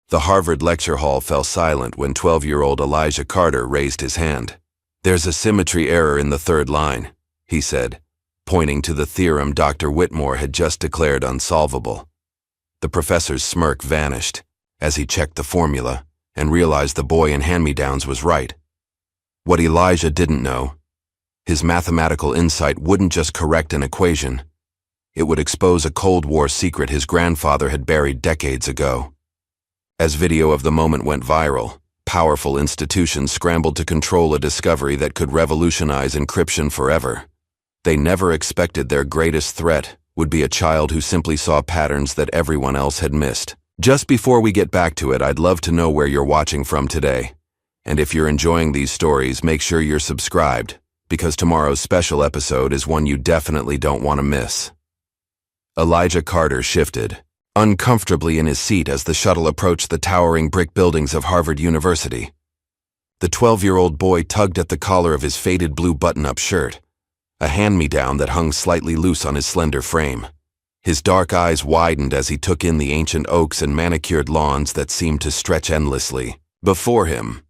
The Harvard lecture hall fell silent when 12-year-old Elijah Carter raised his hand. "There's a symmetry error in the third line," he said, pointing to the theorem Dr. Whitmore had just declared unsolvable. The professor's smirk vanished as he checked the formula and realized the boy in hand-me-downs was right. What Elijah didn't know, his mathematical insight wouldn't just correct an equation. It would expose a Cold War secret his grandfather had buried decades ago. As video of the moment went viral, powerful institutions scrambled to control a discovery that could revolutionize encryption forever. They never expected their greatest threat would be a child who simply saw patterns that everyone else had missed. Just before we get back to it, I'd love to know where you're watching from today. And if you're enjoying these stories, make sure you're subscribed, because tomorrow's special episode is one you definitely don't want to miss. Elijah Carter shifted uncomfortably in his seat as the shuttle approached the towering brick buildings of Harvard University. The 12-year-old boy tugged at the collar of his faded blue button-up shirt, a hand-me-down that hung slightly loose on his slender frame. His dark eyes widened as he took in the ancient oaks and manicured lawns that seemed to stretch endlessly before him.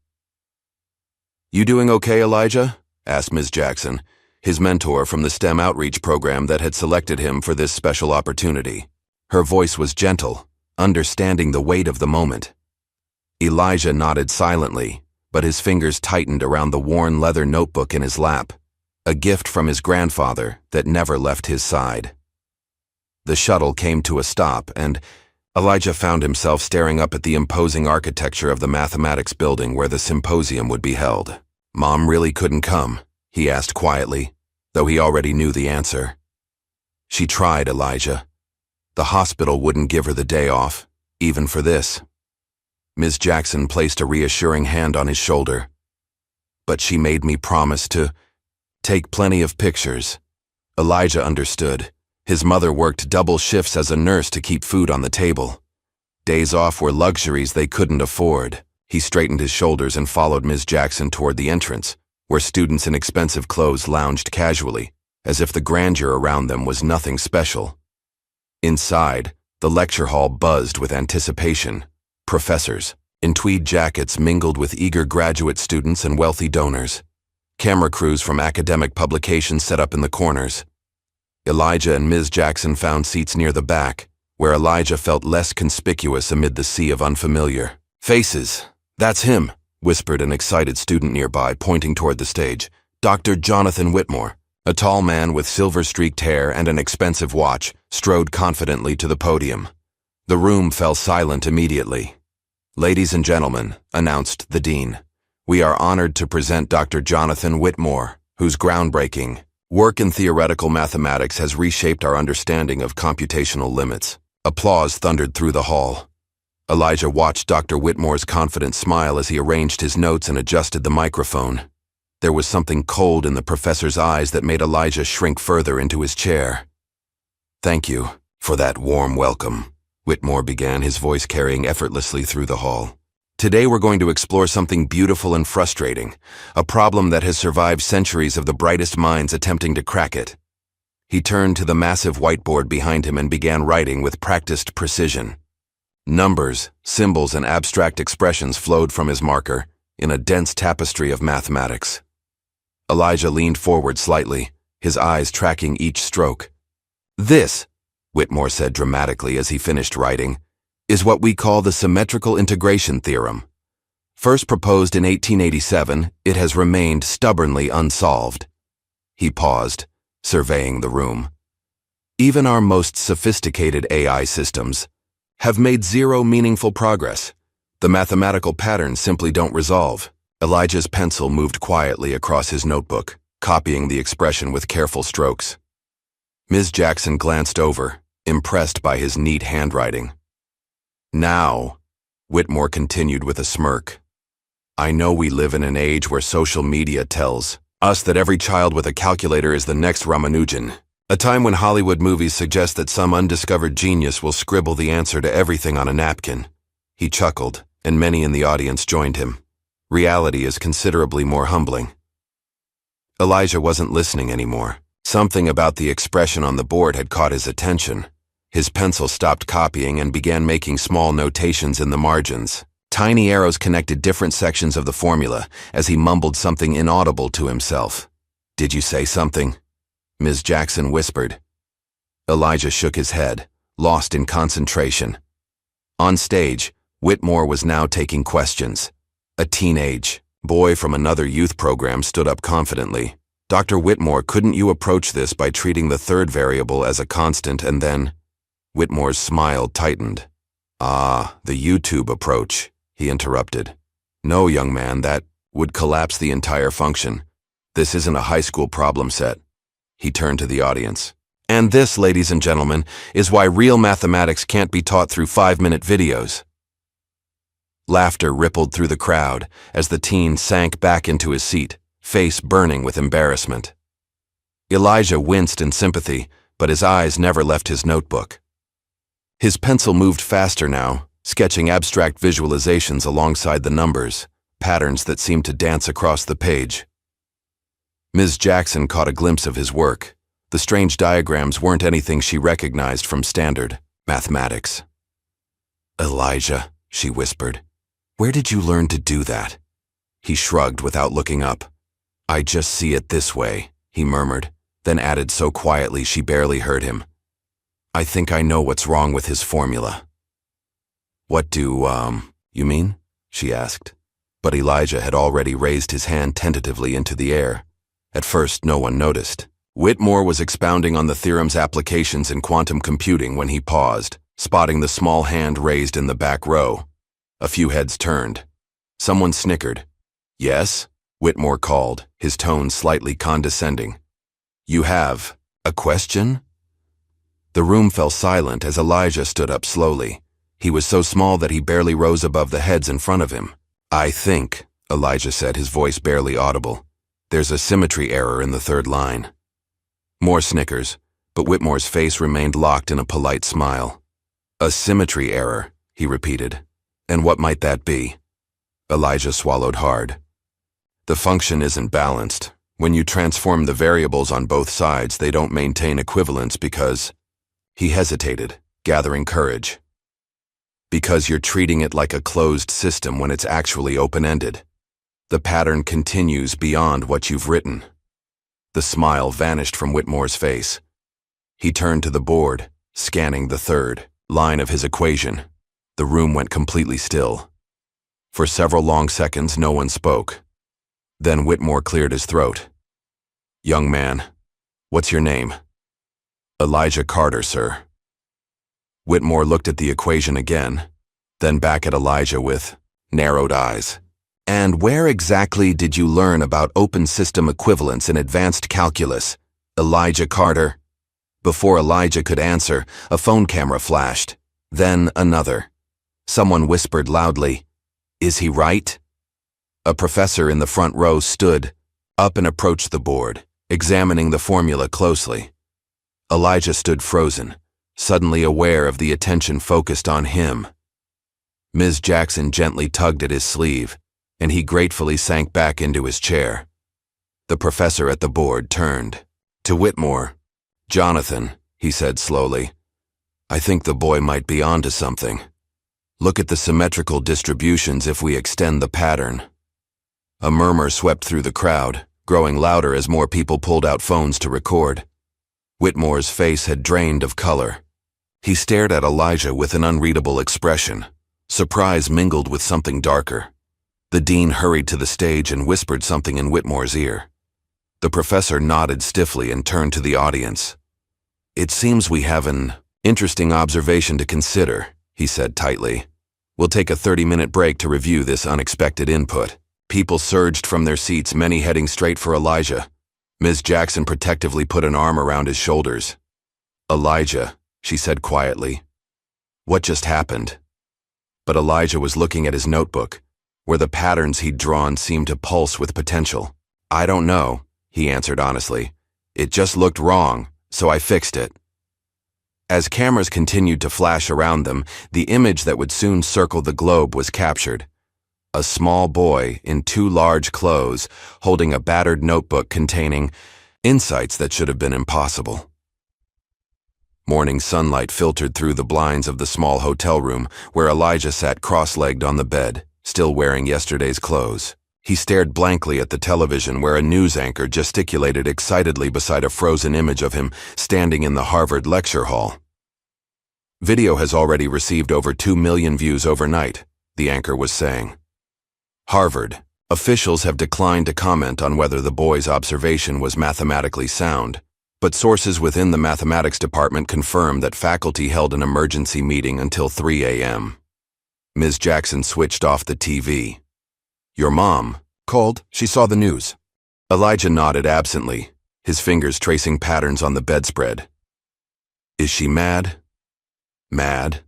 "You doing okay, Elijah?" asked Ms. Jackson, his mentor from the STEM outreach program that had selected him for this special opportunity. Her voice was gentle, understanding the weight of the moment. Elijah nodded silently, but his fingers tightened around the worn leather notebook in his lap, a gift from his grandfather that never left his side. The shuttle came to a stop, and Elijah found himself staring up at the imposing architecture of the mathematics building where the symposium would be held. "Mom really couldn't come?" he asked quietly, though he already knew the answer. "She tried, Elijah. The hospital wouldn't give her the day off, even for this." Ms. Jackson placed a reassuring hand on his shoulder. "But she made me promise to take plenty of pictures." Elijah understood. His mother worked double shifts as a nurse to keep food on the table. Days off were luxuries they couldn't afford. He straightened his shoulders and followed Ms. Jackson toward the entrance, where students in expensive clothes lounged casually, as if the grandeur around them was nothing special. Inside, the lecture hall buzzed with anticipation. Professors in tweed jackets mingled with eager graduate students and wealthy donors. Camera crews from academic publications set up in the corners. Elijah and Ms. Jackson found seats near the back, where Elijah felt less conspicuous amid the sea of unfamiliar faces. "That's him," whispered an excited student nearby, pointing toward the stage. "Dr. Jonathan Whitmore." A tall man with silver-streaked hair and an expensive watch strode confidently to the podium. The room fell silent immediately. "Ladies and gentlemen," announced the dean, "we are honored to present Dr. Jonathan Whitmore, whose groundbreaking work in theoretical mathematics has reshaped our understanding of computational limits." Applause thundered through the hall. Elijah watched Dr. Whitmore's confident smile as he arranged his notes and adjusted the microphone. There was something cold in the professor's eyes that made Elijah shrink further into his chair. "Thank you for that warm welcome," Whitmore began, his voice carrying effortlessly through the hall. "Today we're going to explore something beautiful and frustrating, a problem that has survived centuries of the brightest minds attempting to crack it." He turned to the massive whiteboard behind him and began writing with practiced precision. Numbers, symbols, and abstract expressions flowed from his marker in a dense tapestry of mathematics. Elijah leaned forward slightly, his eyes tracking each stroke. "This," Whitmore said dramatically as he finished writing, "is what we call the symmetrical integration theorem. First proposed in 1887, it has remained stubbornly unsolved." He paused, surveying the room. "Even our most sophisticated AI systems have made zero meaningful progress. The mathematical patterns simply don't resolve." Elijah's pencil moved quietly across his notebook, copying the expression with careful strokes. Ms. Jackson glanced over, impressed by his neat handwriting. "Now," Whitmore continued with a smirk, "I know we live in an age where social media tells us that every child with a calculator is the next Ramanujan, a time when Hollywood movies suggest that some undiscovered genius will scribble the answer to everything on a napkin." He chuckled, and many in the audience joined him. Reality is considerably more humbling. Elijah wasn't listening anymore. Something about the expression on the board had caught his attention. His pencil stopped copying and began making small notations in the margins. Tiny arrows connected different sections of the formula as he mumbled something inaudible to himself. "Did you say something?" Ms. Jackson whispered. Elijah shook his head, lost in concentration. On stage, Whitmore was now taking questions. A teenage boy from another youth program stood up confidently. "Dr. Whitmore, couldn't you approach this by treating the third variable as a constant and then—" Whitmore's smile tightened. "Ah, the YouTube approach," he interrupted. "No, young man, that would collapse the entire function. This isn't a high school problem set." He turned to the audience. "And this, ladies and gentlemen, is why real mathematics can't be taught through 5-minute videos." Laughter rippled through the crowd as the teen sank back into his seat, face burning with embarrassment. Elijah winced in sympathy, but his eyes never left his notebook. His pencil moved faster now, sketching abstract visualizations alongside the numbers, patterns that seemed to dance across the page. Ms. Jackson caught a glimpse of his work. The strange diagrams weren't anything she recognized from standard mathematics. "Elijah," she whispered, "where did you learn to do that?" He shrugged without looking up. "I just see it this way," he murmured, then added so quietly she barely heard him. "I think I know what's wrong with his formula." "What do, you mean?" she asked. But Elijah had already raised his hand tentatively into the air. At first, no one noticed. Whitmore was expounding on the theorem's applications in quantum computing when he paused, spotting the small hand raised in the back row. A few heads turned. Someone snickered. "Yes?" Whitmore called, his tone slightly condescending. "You have a question?" The room fell silent as Elijah stood up slowly. He was so small that he barely rose above the heads in front of him. "I think," Elijah said, his voice barely audible, "there's a symmetry error in the third line." More snickers, but Whitmore's face remained locked in a polite smile. "A symmetry error," he repeated. "And what might that be?" Elijah swallowed hard. "The function isn't balanced. When you transform the variables on both sides, they don't maintain equivalence because—" He hesitated, gathering courage. "Because you're treating it like a closed system when it's actually open-ended. The pattern continues beyond what you've written." The smile vanished from Whitmore's face. He turned to the board, scanning the third line of his equation. The room went completely still. For several long seconds, no one spoke. Then Whitmore cleared his throat. "Young man, what's your name?" "Elijah Carter, sir." Whitmore looked at the equation again, then back at Elijah with narrowed eyes. "And where exactly did you learn about open system equivalence in advanced calculus, Elijah Carter?" Before Elijah could answer, a phone camera flashed. Then another. Someone whispered loudly, "Is he right?" A professor in the front row stood up and approached the board, examining the formula closely. Elijah stood frozen, suddenly aware of the attention focused on him. Ms. Jackson gently tugged at his sleeve, and he gratefully sank back into his chair. The professor at the board turned to Whitmore. "Jonathan," he said slowly, "I think the boy might be onto something. Look at the symmetrical distributions if we extend the pattern." A murmur swept through the crowd, growing louder as more people pulled out phones to record. Whitmore's face had drained of color. He stared at Elijah with an unreadable expression, surprise mingled with something darker. The dean hurried to the stage and whispered something in Whitmore's ear. The professor nodded stiffly and turned to the audience. "It seems we have an interesting observation to consider," he said tightly. "We'll take a 30-minute break to review this unexpected input." People surged from their seats, many heading straight for Elijah. Ms. Jackson protectively put an arm around his shoulders. "Elijah," she said quietly, "what just happened?" But Elijah was looking at his notebook, where the patterns he'd drawn seemed to pulse with potential. "I don't know," he answered honestly. "It just looked wrong, so I fixed it." As cameras continued to flash around them, the image that would soon circle the globe was captured. A small boy in 2 large clothes, holding a battered notebook containing insights that should have been impossible. Morning sunlight filtered through the blinds of the small hotel room where Elijah sat cross-legged on the bed, still wearing yesterday's clothes. He stared blankly at the television where a news anchor gesticulated excitedly beside a frozen image of him standing in the Harvard lecture hall. Video has already received over 2 million views overnight, the anchor was saying. Harvard. Officials have declined to comment on whether the boy's observation was mathematically sound, but sources within the mathematics department confirm that faculty held an emergency meeting until 3 a.m. Ms. Jackson switched off the TV. Your mom called. She saw the news. Elijah nodded absently, his fingers tracing patterns on the bedspread. Is she mad? Mad?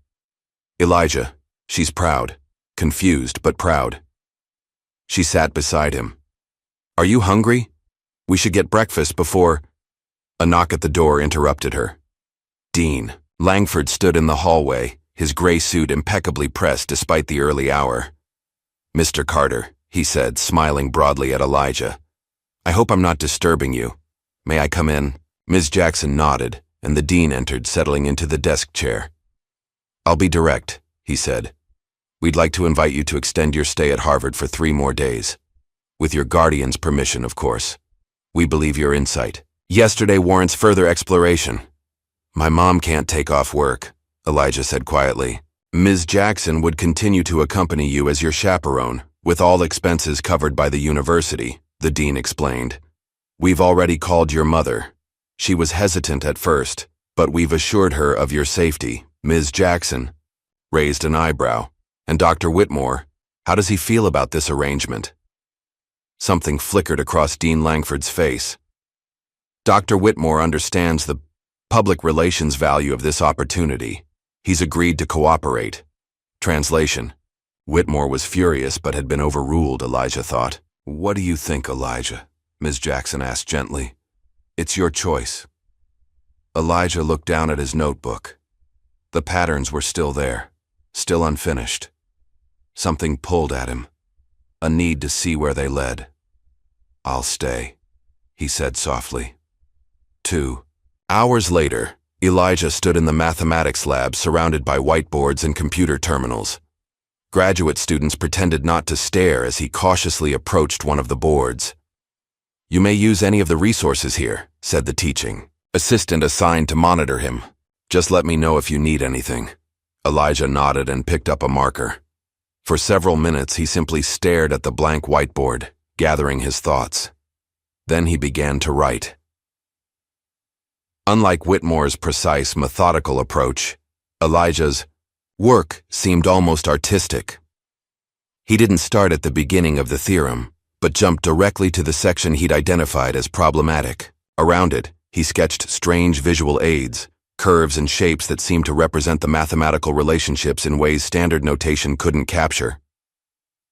Elijah, she's proud. Confused, but proud. She sat beside him. Are you hungry? We should get breakfast before... A knock at the door interrupted her. Dean Langford stood in the hallway, his gray suit impeccably pressed despite the early hour. Mr. Carter, he said, smiling broadly at Elijah. I hope I'm not disturbing you. May I come in? Ms. Jackson nodded, and the dean entered, settling into the desk chair. I'll be direct, he said. We'd like to invite you to extend your stay at Harvard for 3 more days. With your guardian's permission, of course. We believe your insight. Yesterday warrants further exploration. My mom can't take off work, Elijah said quietly. Ms. Jackson would continue to accompany you as your chaperone, with all expenses covered by the university, the dean explained. We've already called your mother. She was hesitant at first, but we've assured her of your safety. Ms. Jackson raised an eyebrow. And Dr. Whitmore, how does he feel about this arrangement? Something flickered across Dean Langford's face. Dr. Whitmore understands the public relations value of this opportunity. He's agreed to cooperate. Translation. Whitmore was furious but had been overruled, Elijah thought. What do you think, Elijah? Ms. Jackson asked gently. It's your choice. Elijah looked down at his notebook. The patterns were still there, still unfinished. Something pulled at him, a need to see where they led. I'll stay, he said softly. 2 hours later, Elijah stood in the mathematics lab surrounded by whiteboards and computer terminals. Graduate students pretended not to stare as he cautiously approached one of the boards. You may use any of the resources here, said the teaching assistant assigned to monitor him. Just let me know if you need anything. Elijah nodded and picked up a marker. For several minutes, he simply stared at the blank whiteboard, gathering his thoughts. Then he began to write. Unlike Whitmore's precise, methodical approach, Elijah's work seemed almost artistic. He didn't start at the beginning of the theorem, but jumped directly to the section he'd identified as problematic. Around it, he sketched strange visual aids, curves and shapes that seemed to represent the mathematical relationships in ways standard notation couldn't capture.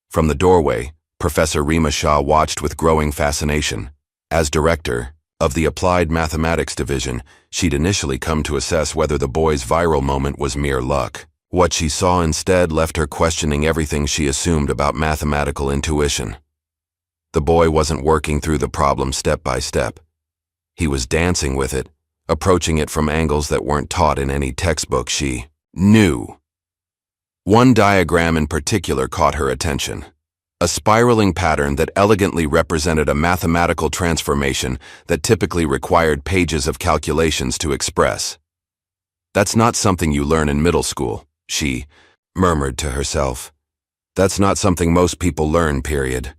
From the doorway, Professor Rima Shah watched with growing fascination. As director of the Applied Mathematics Division, she'd initially come to assess whether the boy's viral moment was mere luck. What she saw instead left her questioning everything she assumed about mathematical intuition. The boy wasn't working through the problem step by step. He was dancing with it, approaching it from angles that weren't taught in any textbook she knew. One diagram in particular caught her attention. A spiraling pattern that elegantly represented a mathematical transformation that typically required pages of calculations to express. That's not something you learn in middle school, she murmured to herself. That's not something most people learn, period.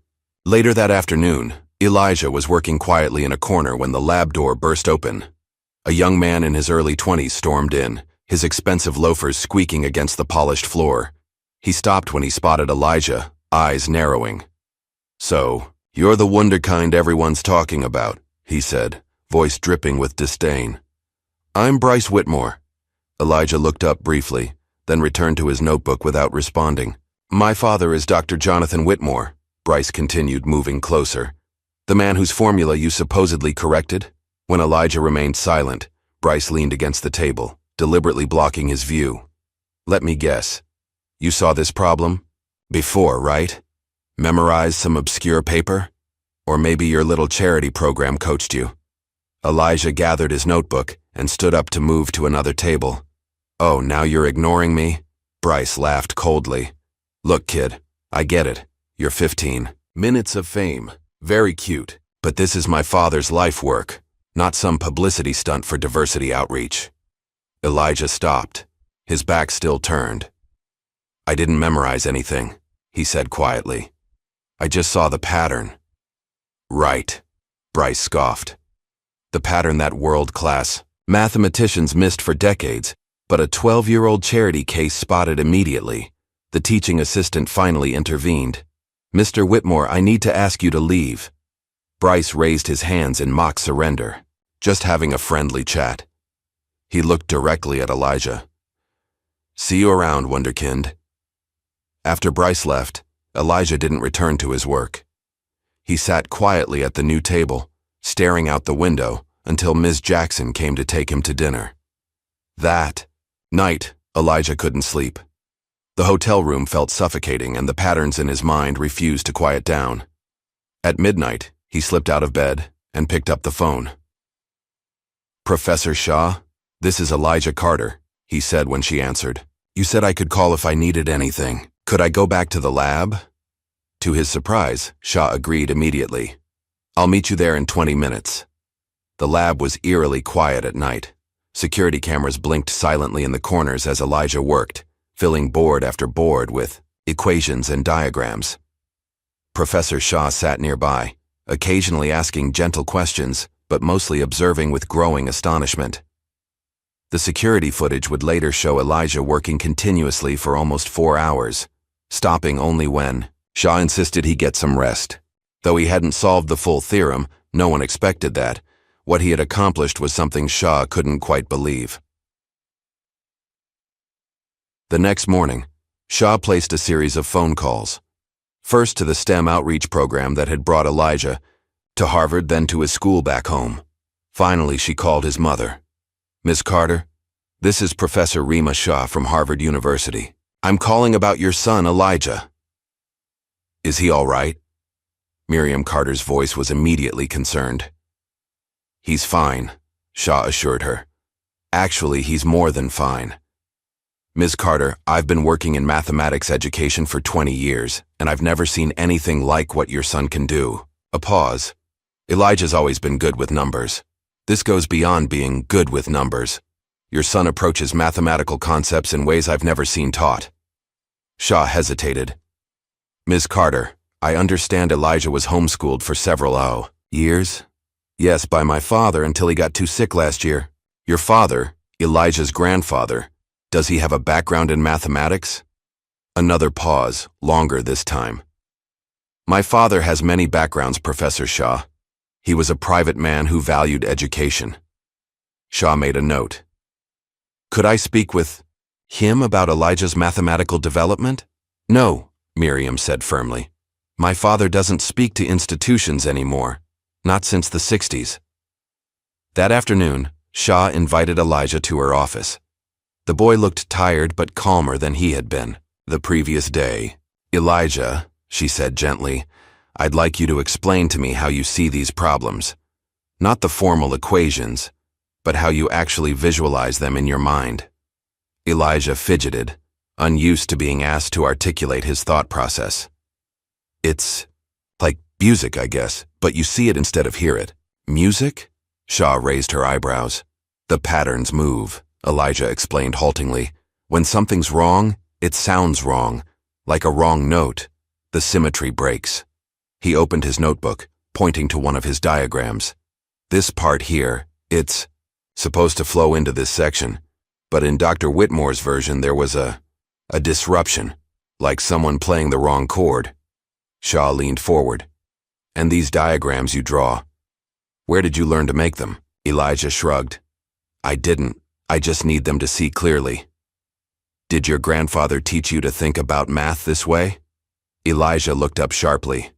Later that afternoon, Elijah was working quietly in a corner when the lab door burst open. A young man in his early 20s stormed in, his expensive loafers squeaking against the polished floor. He stopped when he spotted Elijah, eyes narrowing. So, you're the wunderkind everyone's talking about, he said, voice dripping with disdain. I'm Bryce Whitmore. Elijah looked up briefly, then returned to his notebook without responding. My father is Dr. Jonathan Whitmore, Bryce continued, moving closer. The man whose formula you supposedly corrected? When Elijah remained silent, Bryce leaned against the table, deliberately blocking his view. Let me guess. You saw this problem before, right? Memorized some obscure paper? Or maybe your little charity program coached you. Elijah gathered his notebook, and stood up to move to another table. "Oh, now you're ignoring me?" Bryce laughed coldly. "Look, kid, I get it. You're 15. Minutes of fame. Very cute. But this is my father's life work, not some publicity stunt for diversity outreach." Elijah stopped, his back still turned. "I didn't memorize anything," he said quietly. "I just saw the pattern." "Right," Bryce scoffed. "The pattern that world-class mathematicians missed for decades, but a 12-year-old Charity case spotted immediately. The teaching assistant finally intervened. "Mr. Whitmore, I need to ask you to leave." Bryce raised his hands in mock surrender. "Just having a friendly chat." He looked directly at Elijah. "See you around, Wunderkind." After Bryce left, Elijah didn't return to his work. He sat quietly at the new table, staring out the window until Ms. Jackson came to take him to dinner. That night, Elijah couldn't sleep. The hotel room felt suffocating and the patterns in his mind refused to quiet down. At midnight, he slipped out of bed and picked up the phone. "Professor Shaw, this is Elijah Carter," he said when she answered. "You said I could call if I needed anything. Could I go back to the lab?" To his surprise, Shaw agreed immediately. "I'll meet you there in 20 minutes. The lab was eerily quiet at night. Security cameras blinked silently in the corners as Elijah worked, filling board after board with equations and diagrams. Professor Shaw sat nearby, occasionally asking gentle questions, but mostly observing with growing astonishment. The security footage would later show Elijah working continuously for almost 4 hours, stopping only when Shaw insisted he get some rest. Though he hadn't solved the full theorem, no one expected that. What he had accomplished was something Shaw couldn't quite believe. The next morning, Shaw placed a series of phone calls. First to the STEM outreach program that had brought Elijah to Harvard, then to his school back home. Finally, she called his mother. "Miss Carter, this is Professor Rima Shaw from Harvard University. I'm calling about your son, Elijah." "Is he all right?" Miriam Carter's voice was immediately concerned. "He's fine," Shaw assured her. "Actually, he's more than fine. Ms. Carter, I've been working in mathematics education for 20 years, and I've never seen anything like what your son can do." A pause. "Elijah's always been good with numbers. This goes beyond being good with numbers. Your son approaches mathematical concepts in ways I've never seen taught." Shaw hesitated. "Ms. Carter, I understand Elijah was homeschooled for several years?" "Yes, by my father until he got too sick last year." "Your father, Elijah's grandfather, does he have a background in mathematics?" Another pause, longer this time. "My father has many backgrounds, Professor Shaw. He was a private man who valued education." Shaw made a note. "Could I speak with him about Elijah's mathematical development?" "No," Miriam said firmly. "My father doesn't speak to institutions anymore. Not since the 60s. That afternoon, Shaw invited Elijah to her office. The boy looked tired but calmer than he had been the previous day. "Elijah," she said gently, "I'd like you to explain to me how you see these problems. Not the formal equations, but how you actually visualize them in your mind." Elijah fidgeted, unused to being asked to articulate his thought process. "It's like music, I guess, but you see it instead of hear it." "Music?" Shaw raised her eyebrows. "The patterns move," Elijah explained haltingly. "When something's wrong, it sounds wrong, like a wrong note. The symmetry breaks." He opened his notebook, pointing to one of his diagrams. "This part here, it's supposed to flow into this section, but in Dr. Whitmore's version there was a disruption, like someone playing the wrong chord." Shaw leaned forward. "And these diagrams you draw, where did you learn to make them?" Elijah shrugged. "I didn't. I just need them to see clearly." "Did your grandfather teach you to think about math this way?" Elijah looked up sharply.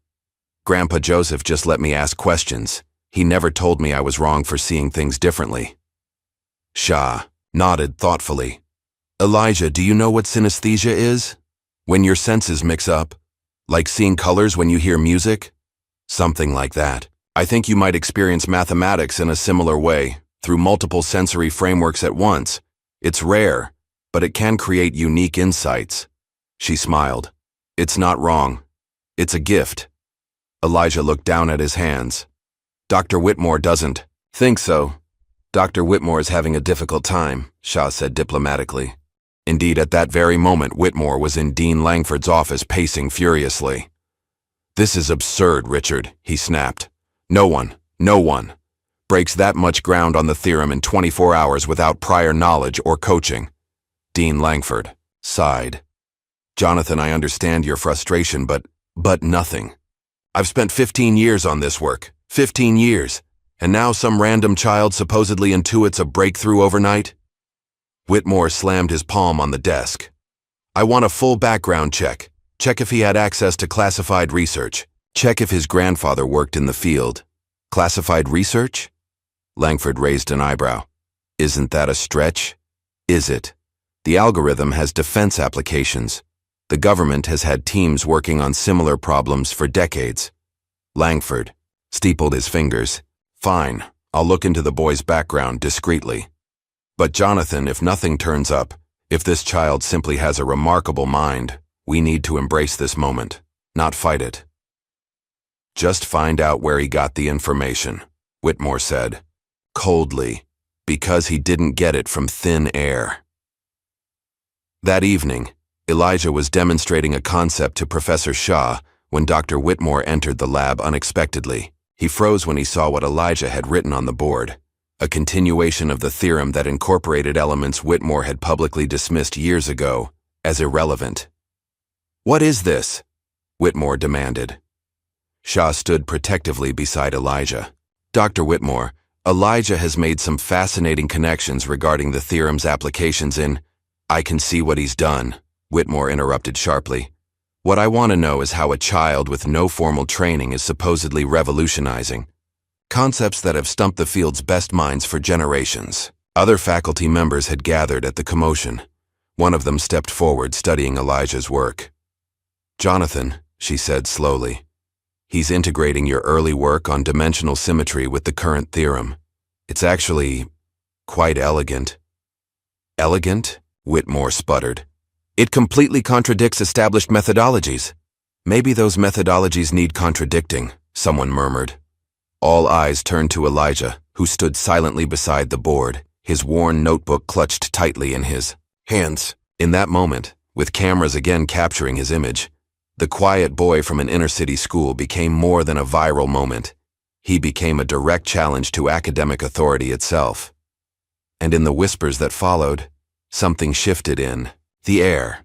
"Grandpa Joseph just let me ask questions. He never told me I was wrong for seeing things differently." Shaw nodded thoughtfully. "Elijah, do you know what synesthesia is? When your senses mix up, like seeing colors when you hear music?" "Something like that. I think you might experience mathematics in a similar way, through multiple sensory frameworks at once. It's rare, but it can create unique insights. She smiled. It's not wrong. It's a gift. Elijah looked down at his hands. Dr. Whitmore doesn't think so. Dr. Whitmore is having a difficult time, Shah said diplomatically. Indeed, at that very moment, Whitmore was in Dean Langford's office pacing furiously. This is absurd, Richard, he snapped. No one breaks that much ground on the theorem in 24 hours without prior knowledge or coaching. Dean Langford sighed. Jonathan, I understand your frustration, but nothing. I've spent 15 years on this work. 15 years. And now some random child supposedly intuits a breakthrough overnight? Whitmore slammed his palm on the desk. I want a full background check. Check if he had access to classified research. Check if his grandfather worked in the field. Classified research? Langford raised an eyebrow. Isn't that a stretch? Is it? The algorithm has defense applications. The government has had teams working on similar problems for decades. Langford steepled his fingers. Fine, I'll look into the boy's background discreetly. But Jonathan, if nothing turns up, if this child simply has a remarkable mind, we need to embrace this moment, not fight it. Just find out where he got the information, Whitmore said, coldly, because he didn't get it from thin air. That evening, Elijah was demonstrating a concept to Professor Shah when Dr. Whitmore entered the lab unexpectedly. He froze when he saw what Elijah had written on the board, a continuation of the theorem that incorporated elements Whitmore had publicly dismissed years ago as irrelevant. What is this? Whitmore demanded. Shah stood protectively beside Elijah. Dr. Whitmore, Elijah has made some fascinating connections regarding the theorem's applications in— I can see what he's done, Whitmore interrupted sharply. What I want to know is how a child with no formal training is supposedly revolutionizing concepts that have stumped the field's best minds for generations. Other faculty members had gathered at the commotion. One of them stepped forward, studying Elijah's work. Jonathan, she said slowly, he's integrating your early work on dimensional symmetry with the current theorem. It's actually quite elegant. Elegant? Whitmore sputtered. It completely contradicts established methodologies. Maybe those methodologies need contradicting, someone murmured. All eyes turned to Elijah, who stood silently beside the board, his worn notebook clutched tightly in his hands. In that moment, with cameras again capturing his image, the quiet boy from an inner-city school became more than a viral moment. He became a direct challenge to academic authority itself. And in the whispers that followed, something shifted in the air,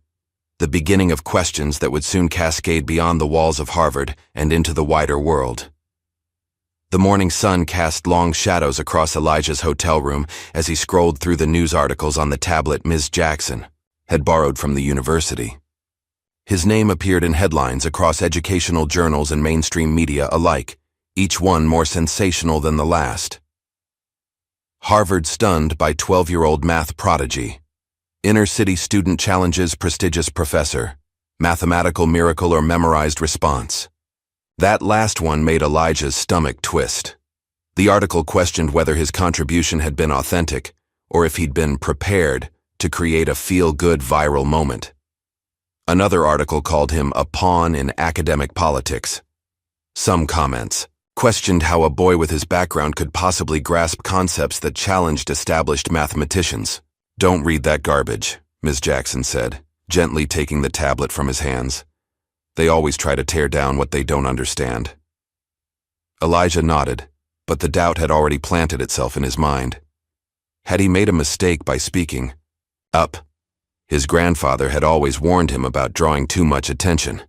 the beginning of questions that would soon cascade beyond the walls of Harvard and into the wider world. The morning sun cast long shadows across Elijah's hotel room as he scrolled through the news articles on the tablet Ms. Jackson had borrowed from the university. His name appeared in headlines across educational journals and mainstream media alike, each one more sensational than the last. Harvard stunned by 12-year-old math prodigy. Inner-city student challenges prestigious professor. Mathematical miracle or memorized response. That last one made Elijah's stomach twist. The article questioned whether his contribution had been authentic, or if he'd been prepared to create a feel-good viral moment. Another article called him a pawn in academic politics. Some comments questioned how a boy with his background could possibly grasp concepts that challenged established mathematicians. Don't read that garbage, Ms. Jackson said, gently taking the tablet from his hands. They always try to tear down what they don't understand. Elijah nodded, but the doubt had already planted itself in his mind. Had he made a mistake by speaking up? His grandfather had always warned him about drawing too much attention.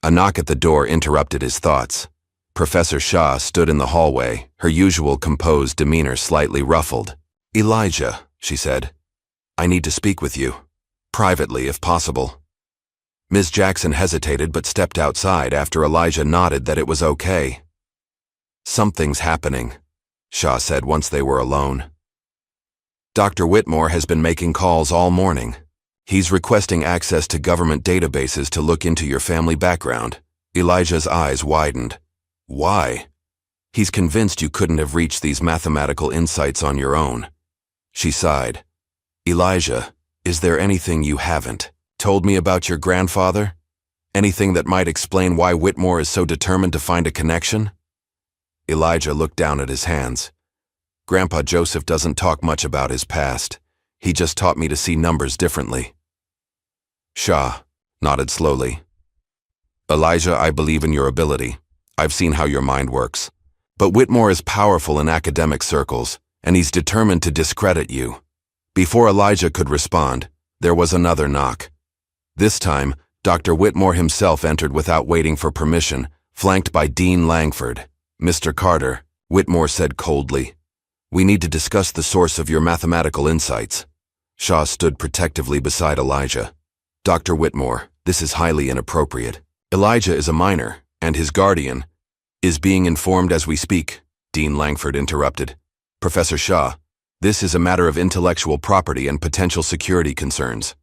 A knock at the door interrupted his thoughts. Professor Shah stood in the hallway, her usual composed demeanor slightly ruffled. Elijah, she said, I need to speak with you. Privately, if possible. Ms. Jackson hesitated but stepped outside after Elijah nodded that it was okay. Something's happening, Shah said once they were alone. Dr. Whitmore has been making calls all morning. He's requesting access to government databases to look into your family background. Elijah's eyes widened. Why? He's convinced you couldn't have reached these mathematical insights on your own. She sighed. Elijah, is there anything you haven't told me about your grandfather? Anything that might explain why Whitmore is so determined to find a connection? Elijah looked down at his hands. Grandpa Joseph doesn't talk much about his past. He just taught me to see numbers differently. Shah nodded slowly. Elijah, I believe in your ability. I've seen how your mind works. But Whitmore is powerful in academic circles, and he's determined to discredit you. Before Elijah could respond, there was another knock. This time, Dr. Whitmore himself entered without waiting for permission, flanked by Dean Langford. Mr. Carter, Whitmore said coldly. We need to discuss the source of your mathematical insights. Shah stood protectively beside Elijah. Dr. Whitmore, this is highly inappropriate. Elijah is a minor, and his guardian is being informed as we speak, Dean Langford interrupted. Professor Shah, this is a matter of intellectual property and potential security concerns.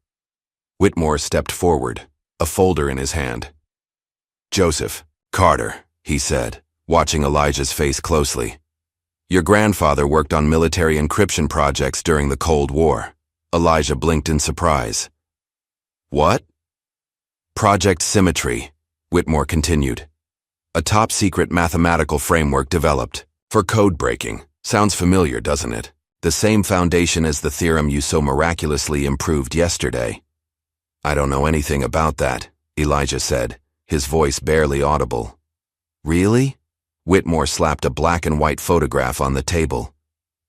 Whitmore stepped forward, a folder in his hand. Joseph Carter, he said, watching Elijah's face closely. Your grandfather worked on military encryption projects during the Cold War. Elijah blinked in surprise. What? Project Symmetry, Whitmore continued. A top-secret mathematical framework developed for code breaking. Sounds familiar, doesn't it? The same foundation as the theorem you so miraculously improved yesterday. I don't know anything about that, Elijah said, his voice barely audible. Really? Whitmore slapped a black and white photograph on the table.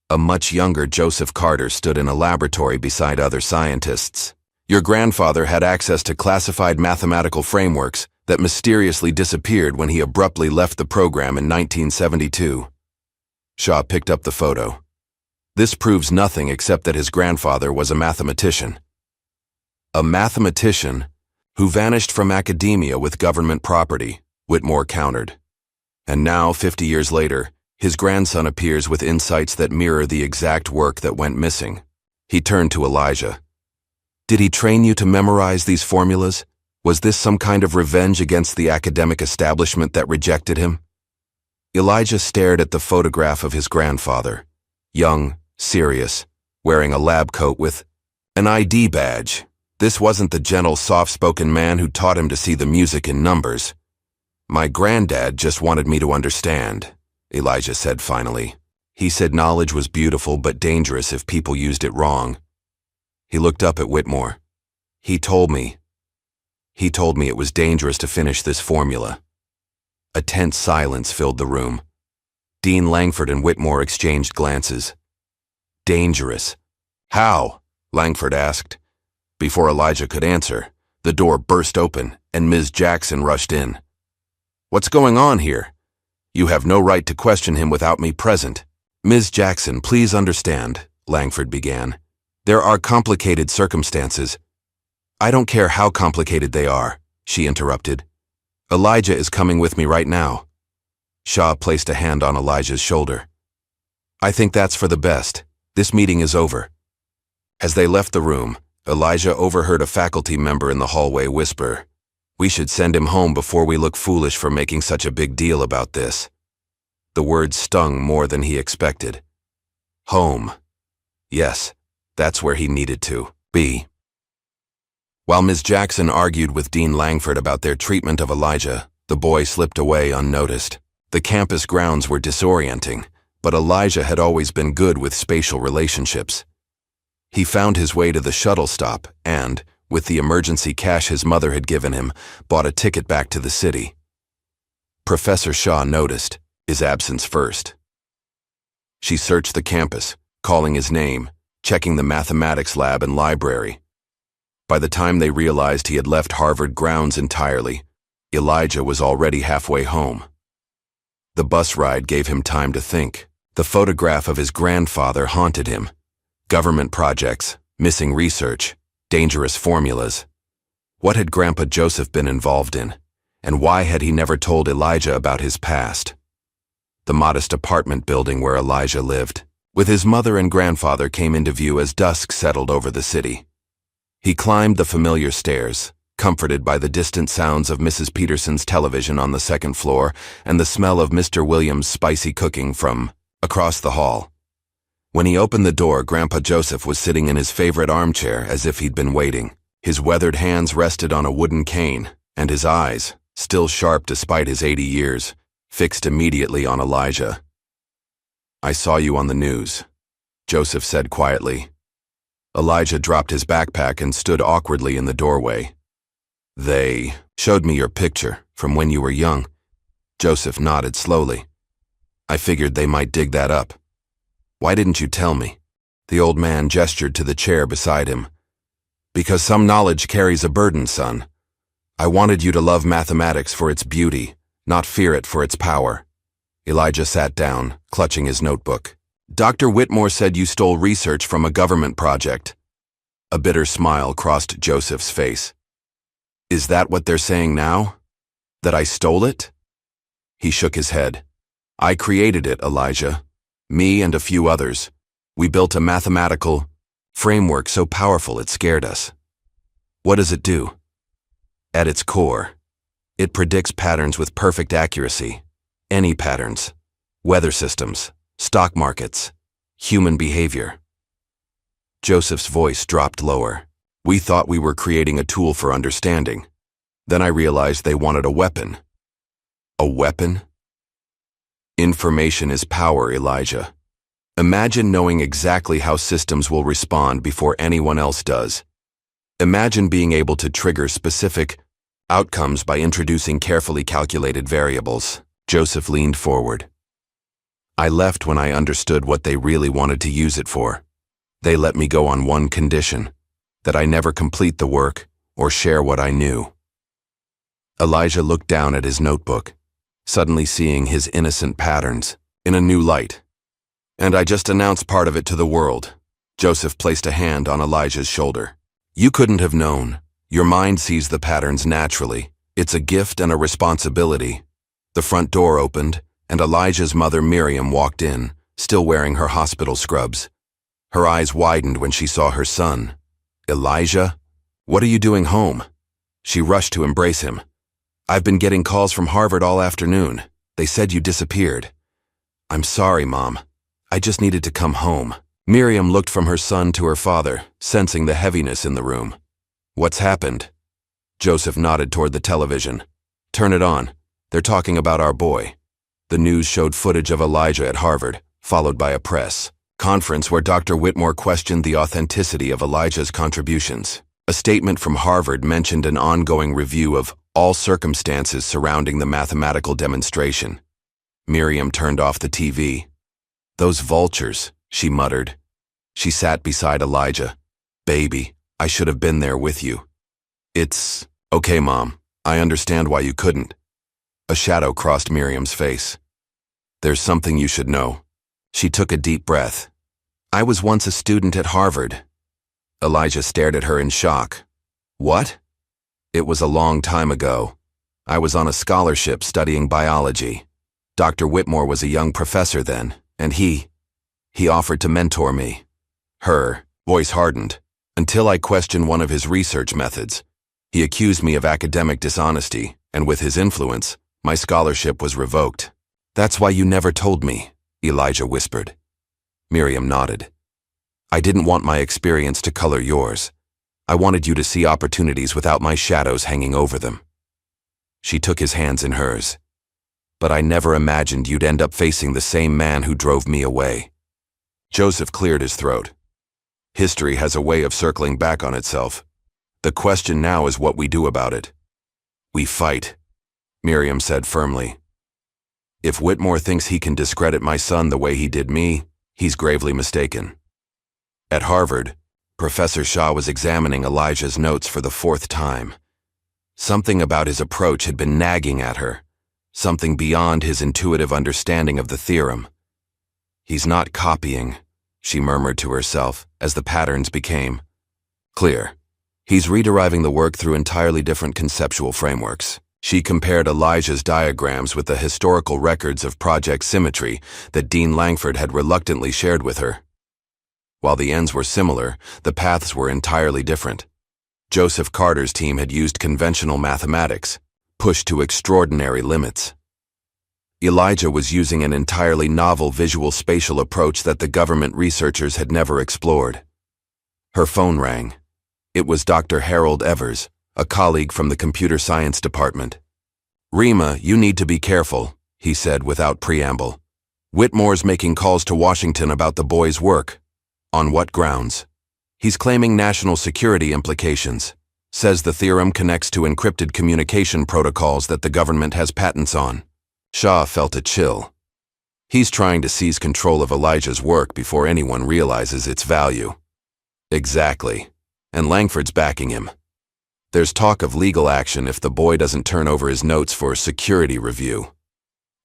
A much younger Joseph Carter stood in a laboratory beside other scientists. Your grandfather had access to classified mathematical frameworks that mysteriously disappeared when he abruptly left the program in 1972. Shah picked up the photo. This proves nothing except that his grandfather was a mathematician. A mathematician who vanished from academia with government property, Whitmore countered. And now, 50 years later, his grandson appears with insights that mirror the exact work that went missing. He turned to Elijah. Did he train you to memorize these formulas? Was this some kind of revenge against the academic establishment that rejected him? Elijah stared at the photograph of his grandfather, young, serious, wearing a lab coat with an ID badge. This wasn't the gentle, soft-spoken man who taught him to see the music in numbers. My granddad just wanted me to understand, Elijah said finally. He said knowledge was beautiful but dangerous if people used it wrong. He looked up at Whitmore. He told me it was dangerous to finish this formula. A tense silence filled the room. Dean Langford and Whitmore exchanged glances. Dangerous. How? Langford asked. Before Elijah could answer, the door burst open and Ms. Jackson rushed in. What's going on here? You have no right to question him without me present. Ms. Jackson, please understand, Langford began. There are complicated circumstances. I don't care how complicated they are, she interrupted. Elijah is coming with me right now. Shah placed a hand on Elijah's shoulder. I think that's for the best. This meeting is over. As they left the room, Elijah overheard a faculty member in the hallway whisper, We should send him home before we look foolish for making such a big deal about this. The words stung more than he expected. Home. Yes, that's where he needed to be. While Ms. Jackson argued with Dean Langford about their treatment of Elijah, the boy slipped away unnoticed. The campus grounds were disorienting, but Elijah had always been good with spatial relationships. He found his way to the shuttle stop and, with the emergency cash his mother had given him, bought a ticket back to the city. Professor Shah noticed his absence first. She searched the campus, calling his name, checking the mathematics lab and library. By the time they realized he had left Harvard grounds entirely, Elijah was already halfway home. The bus ride gave him time to think. The photograph of his grandfather haunted him. Government projects, missing research, dangerous formulas. What had Grandpa Joseph been involved in, and why had he never told Elijah about his past? The modest apartment building where Elijah lived, with his mother and grandfather, came into view as dusk settled over the city. He climbed the familiar stairs, comforted by the distant sounds of Mrs. Peterson's television on the second floor and the smell of Mr. Williams' spicy cooking from across the hall. When he opened the door, Grandpa Joseph was sitting in his favorite armchair as if he'd been waiting. His weathered hands rested on a wooden cane, and his eyes, still sharp despite his 80 years, fixed immediately on Elijah. "I saw you on the news," Joseph said quietly. Elijah dropped his backpack and stood awkwardly in the doorway. "They showed me your picture from when you were young." Joseph nodded slowly. "I figured they might dig that up. Why didn't you tell me?" The old man gestured to the chair beside him. "Because some knowledge carries a burden, son. I wanted you to love mathematics for its beauty, not fear it for its power." Elijah sat down, clutching his notebook. "Dr. Whitmore said you stole research from a government project." A bitter smile crossed Joseph's face. "Is that what they're saying now? That I stole it?" He shook his head. "I created it, Elijah. Me and a few others. We built a mathematical framework so powerful it scared us." "What does it do?" "At its core, it predicts patterns with perfect accuracy. Any patterns. Weather systems, stock markets, human behavior." Joseph's voice dropped lower. "We thought we were creating a tool for understanding. Then I realized they wanted a weapon." "A weapon?" "Information is power, Elijah. Imagine knowing exactly how systems will respond before anyone else does. Imagine being able to trigger specific outcomes by introducing carefully calculated variables." Joseph leaned forward. "I left when I understood what they really wanted to use it for. They let me go on one condition, that I never complete the work or share what I knew." Elijah looked down at his notebook, suddenly seeing his innocent patterns in a new light. "And I just announced part of it to the world." Joseph placed a hand on Elijah's shoulder. "You couldn't have known. Your mind sees the patterns naturally. It's a gift and a responsibility." The front door opened, and Elijah's mother Miriam walked in, still wearing her hospital scrubs. Her eyes widened when she saw her son. "Elijah? What are you doing home?" She rushed to embrace him. "I've been getting calls from Harvard all afternoon. They said you disappeared." "I'm sorry, Mom. I just needed to come home." Miriam looked from her son to her father, sensing the heaviness in the room. "What's happened?" Joseph nodded toward the television. "Turn it on. They're talking about our boy." The news showed footage of Elijah at Harvard, followed by a press conference where Dr. Whitmore questioned the authenticity of Elijah's contributions. A statement from Harvard mentioned an ongoing review of all circumstances surrounding the mathematical demonstration. Miriam turned off the TV. "Those vultures," she muttered. She sat beside Elijah. "Baby, I should have been there with you." "It's okay, Mom. I understand why you couldn't." A shadow crossed Miriam's face. "There's something you should know." She took a deep breath. "I was once a student at Harvard." Elijah stared at her in shock. "What?" "It was a long time ago. I was on a scholarship studying biology. Dr. Whitmore was a young professor then, and he offered to mentor me." Her voice hardened. "Until I questioned one of his research methods. He accused me of academic dishonesty, and with his influence, my scholarship was revoked." "That's why you never told me," Elijah whispered. Miriam nodded. "I didn't want my experience to color yours. I wanted you to see opportunities without my shadows hanging over them." She took his hands in hers. "But I never imagined you'd end up facing the same man who drove me away." Joseph cleared his throat. "History has a way of circling back on itself. The question now is what we do about it." "We fight," Miriam said firmly. "If Whitmore thinks he can discredit my son the way he did me, he's gravely mistaken." At Harvard, Professor Shaw was examining Elijah's notes for the 4th time. Something about his approach had been nagging at her, something beyond his intuitive understanding of the theorem. "He's not copying," she murmured to herself as the patterns became clear. "He's rederiving the work through entirely different conceptual frameworks." She compared Elijah's diagrams with the historical records of Project Symmetry that Dean Langford had reluctantly shared with her. While the ends were similar, the paths were entirely different. Joseph Carter's team had used conventional mathematics, pushed to extraordinary limits. Elijah was using an entirely novel visual spatial approach that the government researchers had never explored. Her phone rang. It was Dr. Harold Evers, a colleague from the computer science department. "Rima, you need to be careful," he said without preamble. "Whitmore's making calls to Washington about the boy's work." "On what grounds?" "He's claiming national security implications. Says the theorem connects to encrypted communication protocols that the government has patents on." Shah felt a chill. He's trying to seize control of Elijah's work before anyone realizes its value. Exactly. And Langford's backing him. There's talk of legal action if the boy doesn't turn over his notes for security review.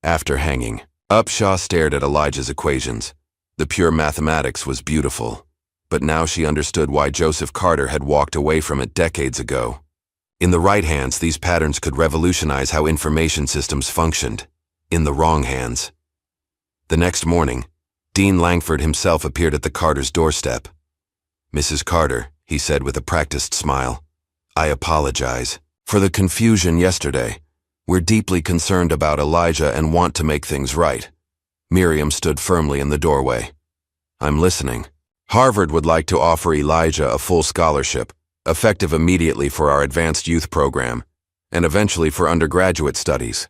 After hanging up, Shah stared at Elijah's equations. The pure mathematics was beautiful, but now she understood why Joseph Carter had walked away from it decades ago. In the right hands, these patterns could revolutionize how information systems functioned. In the wrong hands. The next morning, Dean Langford himself appeared at the Carters' doorstep. "Mrs. Carter," he said with a practiced smile, "I apologize for the confusion yesterday. We're deeply concerned about Elijah and want to make things right." Miriam stood firmly in the doorway. "I'm listening." "Harvard would like to offer Elijah a full scholarship, effective immediately for our advanced youth program, and eventually for undergraduate studies.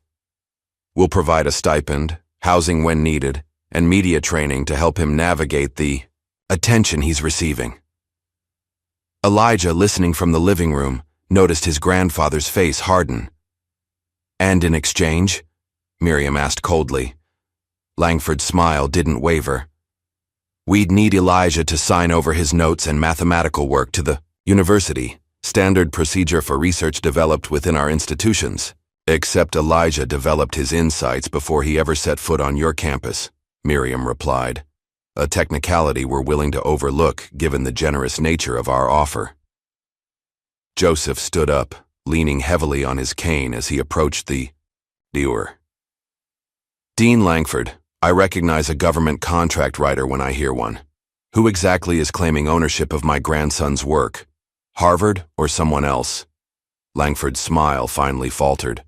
We'll provide a stipend, housing when needed, and media training to help him navigate the attention he's receiving." Elijah, listening from the living room, noticed his grandfather's face harden. "And in exchange?" Miriam asked coldly. Langford's smile didn't waver. "We'd need Elijah to sign over his notes and mathematical work to the university, standard procedure for research developed within our institutions. Except Elijah developed his insights before he ever set foot on your campus," Miriam replied. "A technicality we're willing to overlook given the generous nature of our offer." Joseph stood up, leaning heavily on his cane as he approached the door. "Dean Langford, I recognize a government contract writer when I hear one. Who exactly is claiming ownership of my grandson's work? Harvard or someone else?" Langford's smile finally faltered.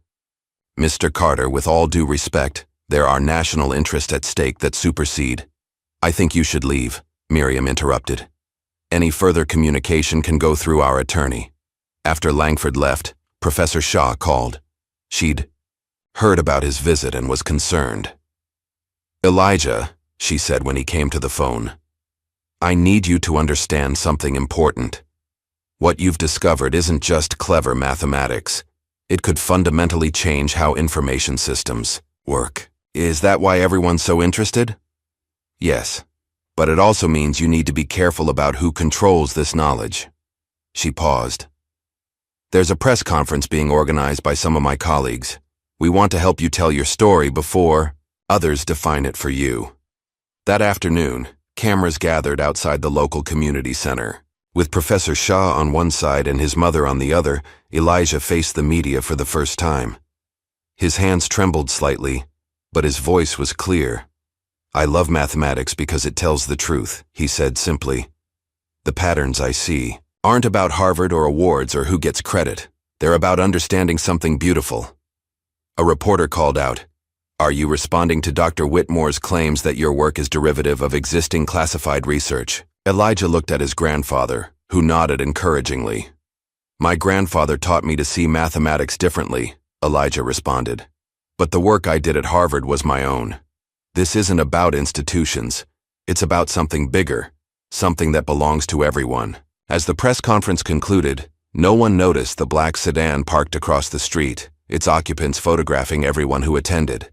"Mr. Carter, with all due respect, there are national interests at stake that supersede." "I think you should leave," Miriam interrupted. "Any further communication can go through our attorney." After Langford left, Professor Shah called. She'd heard about his visit and was concerned. "Elijah," she said when he came to the phone, "I need you to understand something important. What you've discovered isn't just clever mathematics. It could fundamentally change how information systems work. Is that why everyone's so interested?" "Yes, but it also means you need to be careful about who controls this knowledge." She paused. "There's a press conference being organized by some of my colleagues. We want to help you tell your story before others define it for you." That afternoon, cameras gathered outside the local community center. With Professor Shah on one side and his mother on the other, Elijah faced the media for the first time. His hands trembled slightly, but his voice was clear. "I love mathematics because it tells the truth," he said simply. "The patterns I see aren't about Harvard or awards or who gets credit. They're about understanding something beautiful." A reporter called out, "Are you responding to Dr. Whitmore's claims that your work is derivative of existing classified research?" Elijah looked at his grandfather, who nodded encouragingly. "My grandfather taught me to see mathematics differently," Elijah responded. "But the work I did at Harvard was my own. This isn't about institutions. It's about something bigger, something that belongs to everyone." As the press conference concluded, no one noticed the black sedan parked across the street, its occupants photographing everyone who attended.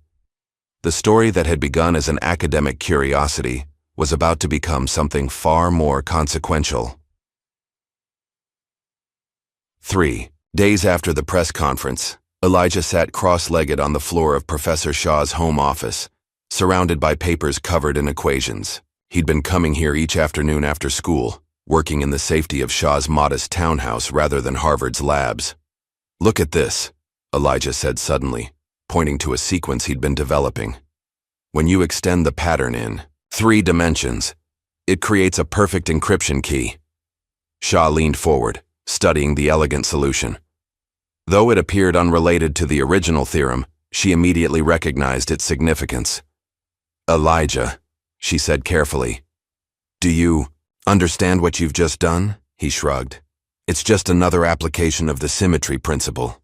The story that had begun as an academic curiosity was about to become something far more consequential. 3 days after the press conference, Elijah sat cross-legged on the floor of Professor Shah's home office, surrounded by papers covered in equations. He'd been coming here each afternoon after school, working in the safety of Shah's modest townhouse rather than Harvard's labs. "Look at this," Elijah said suddenly, pointing to a sequence he'd been developing. "When you extend the pattern in 3 dimensions, it creates a perfect encryption key." Shah leaned forward, studying the elegant solution. Though it appeared unrelated to the original theorem, she immediately recognized its significance. "Elijah," she said carefully. "Do you understand what you've just done?" He shrugged. "It's just another application of the symmetry principle."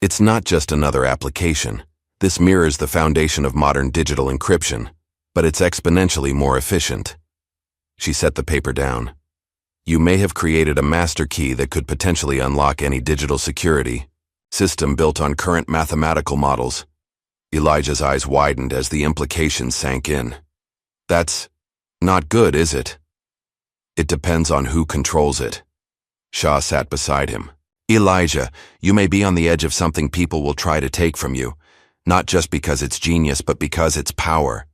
"It's not just another application. This mirrors the foundation of modern digital encryption, but it's exponentially more efficient." She set the paper down. "You may have created a master key that could potentially unlock any digital security system built on current mathematical models." Elijah's eyes widened as the implications sank in. "That's not good, is it?" "It depends on who controls it." Shah sat beside him. "Elijah, you may be on the edge of something people will try to take from you, not just because it's genius, but because it's power.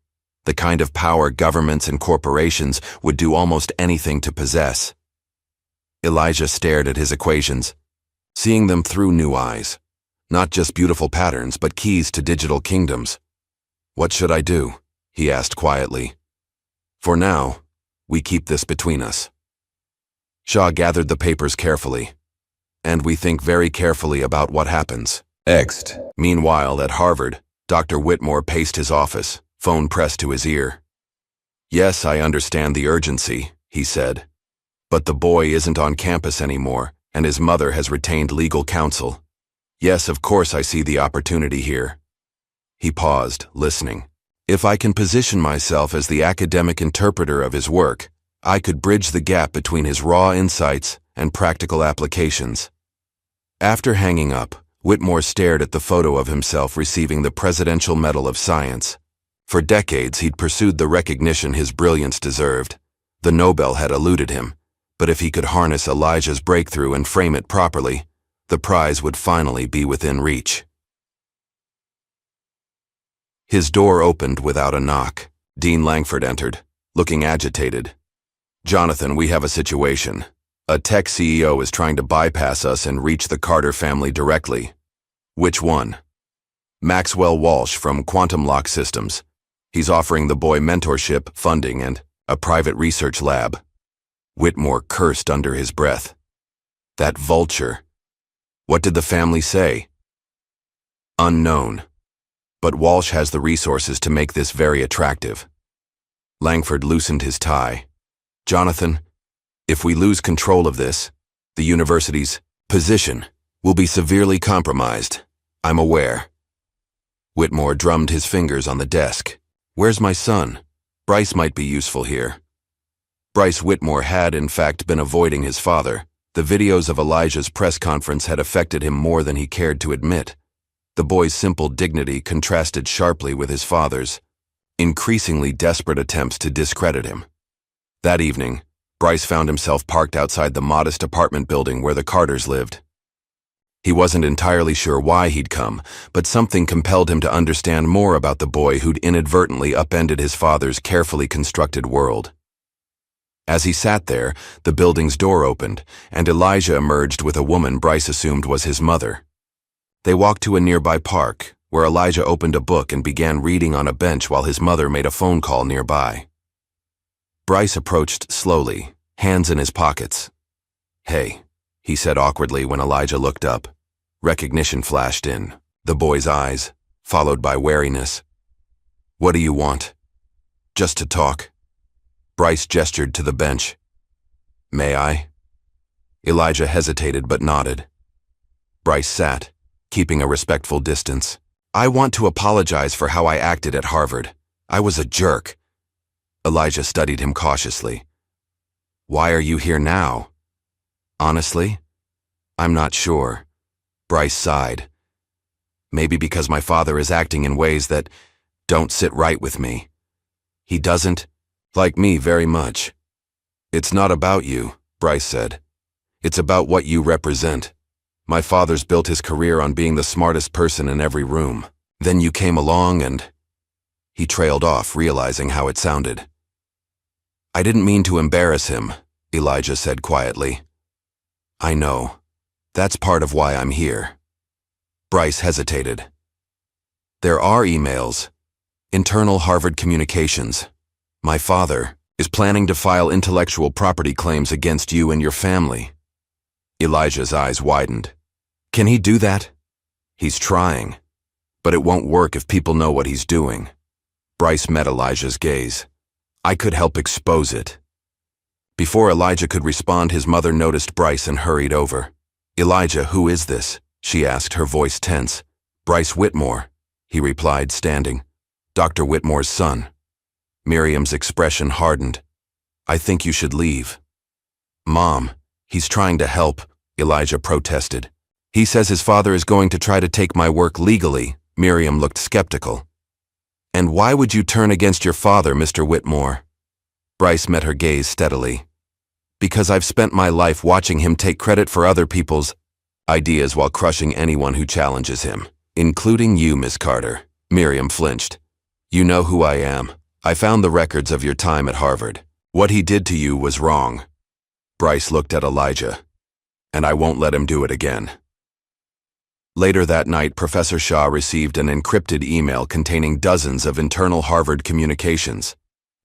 The kind of power governments and corporations would do almost anything to possess." Elijah stared at his equations, seeing them through new eyes. Not just beautiful patterns, but keys to digital kingdoms. "What should I do?" he asked quietly. "For now, we keep this between us." Shah gathered the papers carefully. "And we think very carefully about what happens next." Meanwhile, at Harvard, Dr. Whitmore paced his office, phone pressed to his ear. "Yes, I understand the urgency," he said. "But the boy isn't on campus anymore, and his mother has retained legal counsel. Yes, of course I see the opportunity here." He paused, listening. "If I can position myself as the academic interpreter of his work, I could bridge the gap between his raw insights and practical applications." After hanging up, Whitmore stared at the photo of himself receiving the Presidential Medal of Science. For decades, he'd pursued the recognition his brilliance deserved. The Nobel had eluded him, but if he could harness Elijah's breakthrough and frame it properly, the prize would finally be within reach. His door opened without a knock. Dean Langford entered, looking agitated. "Jonathan, we have a situation. A tech CEO is trying to bypass us and reach the Carter family directly." "Which one?" "Maxwell Walsh from Quantum Lock Systems. He's offering the boy mentorship, funding, and a private research lab." Whitmore cursed under his breath. "That vulture. What did the family say?" "Unknown. But Walsh has the resources to make this very attractive." Langford loosened his tie. "Jonathan, if we lose control of this, the university's position will be severely compromised. I'm aware." Whitmore drummed his fingers on the desk. "Where's my son? Bryce might be useful here." Bryce Whitmore had, in fact, been avoiding his father. The videos of Elijah's press conference had affected him more than he cared to admit. The boy's simple dignity contrasted sharply with his father's increasingly desperate attempts to discredit him. That evening, Bryce found himself parked outside the modest apartment building where the Carters lived. He wasn't entirely sure why he'd come, but something compelled him to understand more about the boy who'd inadvertently upended his father's carefully constructed world. As he sat there, the building's door opened, and Elijah emerged with a woman Bryce assumed was his mother. They walked to a nearby park, where Elijah opened a book and began reading on a bench while his mother made a phone call nearby. Bryce approached slowly, hands in his pockets. "Hey," he said awkwardly when Elijah looked up. Recognition flashed in the boy's eyes, followed by wariness. "What do you want?" "Just to talk." Bryce gestured to the bench. "May I?" Elijah hesitated but nodded. Bryce sat, keeping a respectful distance. "I want to apologize for how I acted at Harvard. I was a jerk." Elijah studied him cautiously. "Why are you here now?" "Honestly, I'm not sure." Bryce sighed. "Maybe because my father is acting in ways that don't sit right with me. He doesn't like me very much." "It's not about you," Bryce said. "It's about what you represent. My father's built his career on being the smartest person in every room. Then you came along and—" He trailed off, realizing how it sounded. "I didn't mean to embarrass him," Elijah said quietly. "I know. That's part of why I'm here." Bryce hesitated. "There are emails. Internal Harvard communications. My father is planning to file intellectual property claims against you and your family." Elijah's eyes widened. Can he do that? He's trying. But it won't work if people know what he's doing. Bryce met Elijah's gaze. I could help expose it. Before Elijah could respond, his mother noticed Bryce and hurried over. Elijah, who is this? She asked, her voice tense. Bryce Whitmore, he replied, standing. Dr. Whitmore's son. Miriam's expression hardened. I think you should leave. Mom, he's trying to help, Elijah protested. He says his father is going to try to take my work legally. Miriam looked skeptical. And why would you turn against your father, Mr. Whitmore? Bryce met her gaze steadily. Because I've spent my life watching him take credit for other people's ideas while crushing anyone who challenges him, including you, Miss Carter. Miriam flinched. You know who I am. I found the records of your time at Harvard. What he did to you was wrong. Bryce looked at Elijah. And I won't let him do it again. Later that night, Professor Shaw received an encrypted email containing dozens of internal Harvard communications.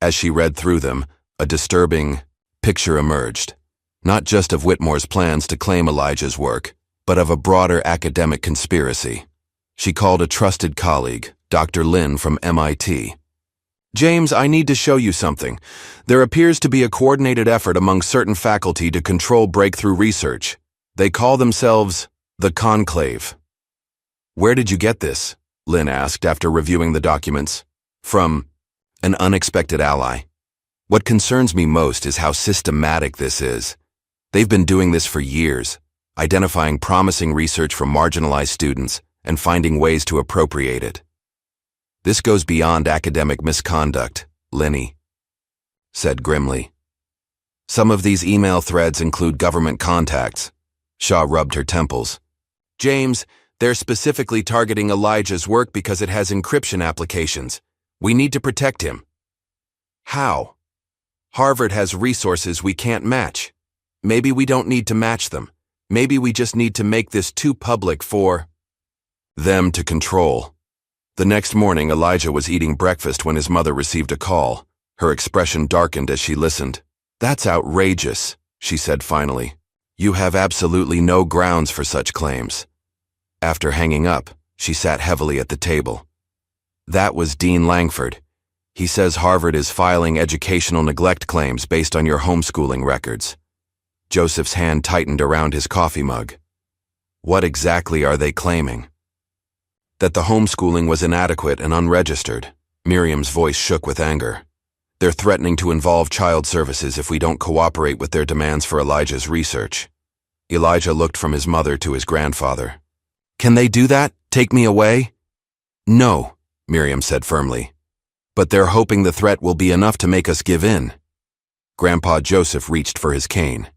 As she read through them, a disturbing picture emerged, not just of Whitmore's plans to claim Elijah's work, but of a broader academic conspiracy. She called a trusted colleague, Dr. Lin from MIT. James, I need to show you something. There appears to be a coordinated effort among certain faculty to control breakthrough research. They call themselves the Conclave. Where did you get this? Lin asked after reviewing the documents. From an unexpected ally. What concerns me most is how systematic this is. They've been doing this for years, identifying promising research from marginalized students and finding ways to appropriate it. This goes beyond academic misconduct, Linny said grimly. Some of these email threads include government contacts. Shaw rubbed her temples. James, they're specifically targeting Elijah's work because it has encryption applications. We need to protect him. How? Harvard has resources we can't match. Maybe we don't need to match them. Maybe we just need to make this too public for them to control. The next morning, Elijah was eating breakfast when his mother received a call. Her expression darkened as she listened. That's outrageous, she said finally. You have absolutely no grounds for such claims. After hanging up, she sat heavily at the table. That was Dean Langford. He says Harvard is filing educational neglect claims based on your homeschooling records. Joseph's hand tightened around his coffee mug. What exactly are they claiming? That the homeschooling was inadequate and unregistered. Miriam's voice shook with anger. They're threatening to involve child services if we don't cooperate with their demands for Elijah's research. Elijah looked from his mother to his grandfather. Can they do that? Take me away? No, Miriam said firmly. But they're hoping the threat will be enough to make us give in. Grandpa Joseph reached for his cane.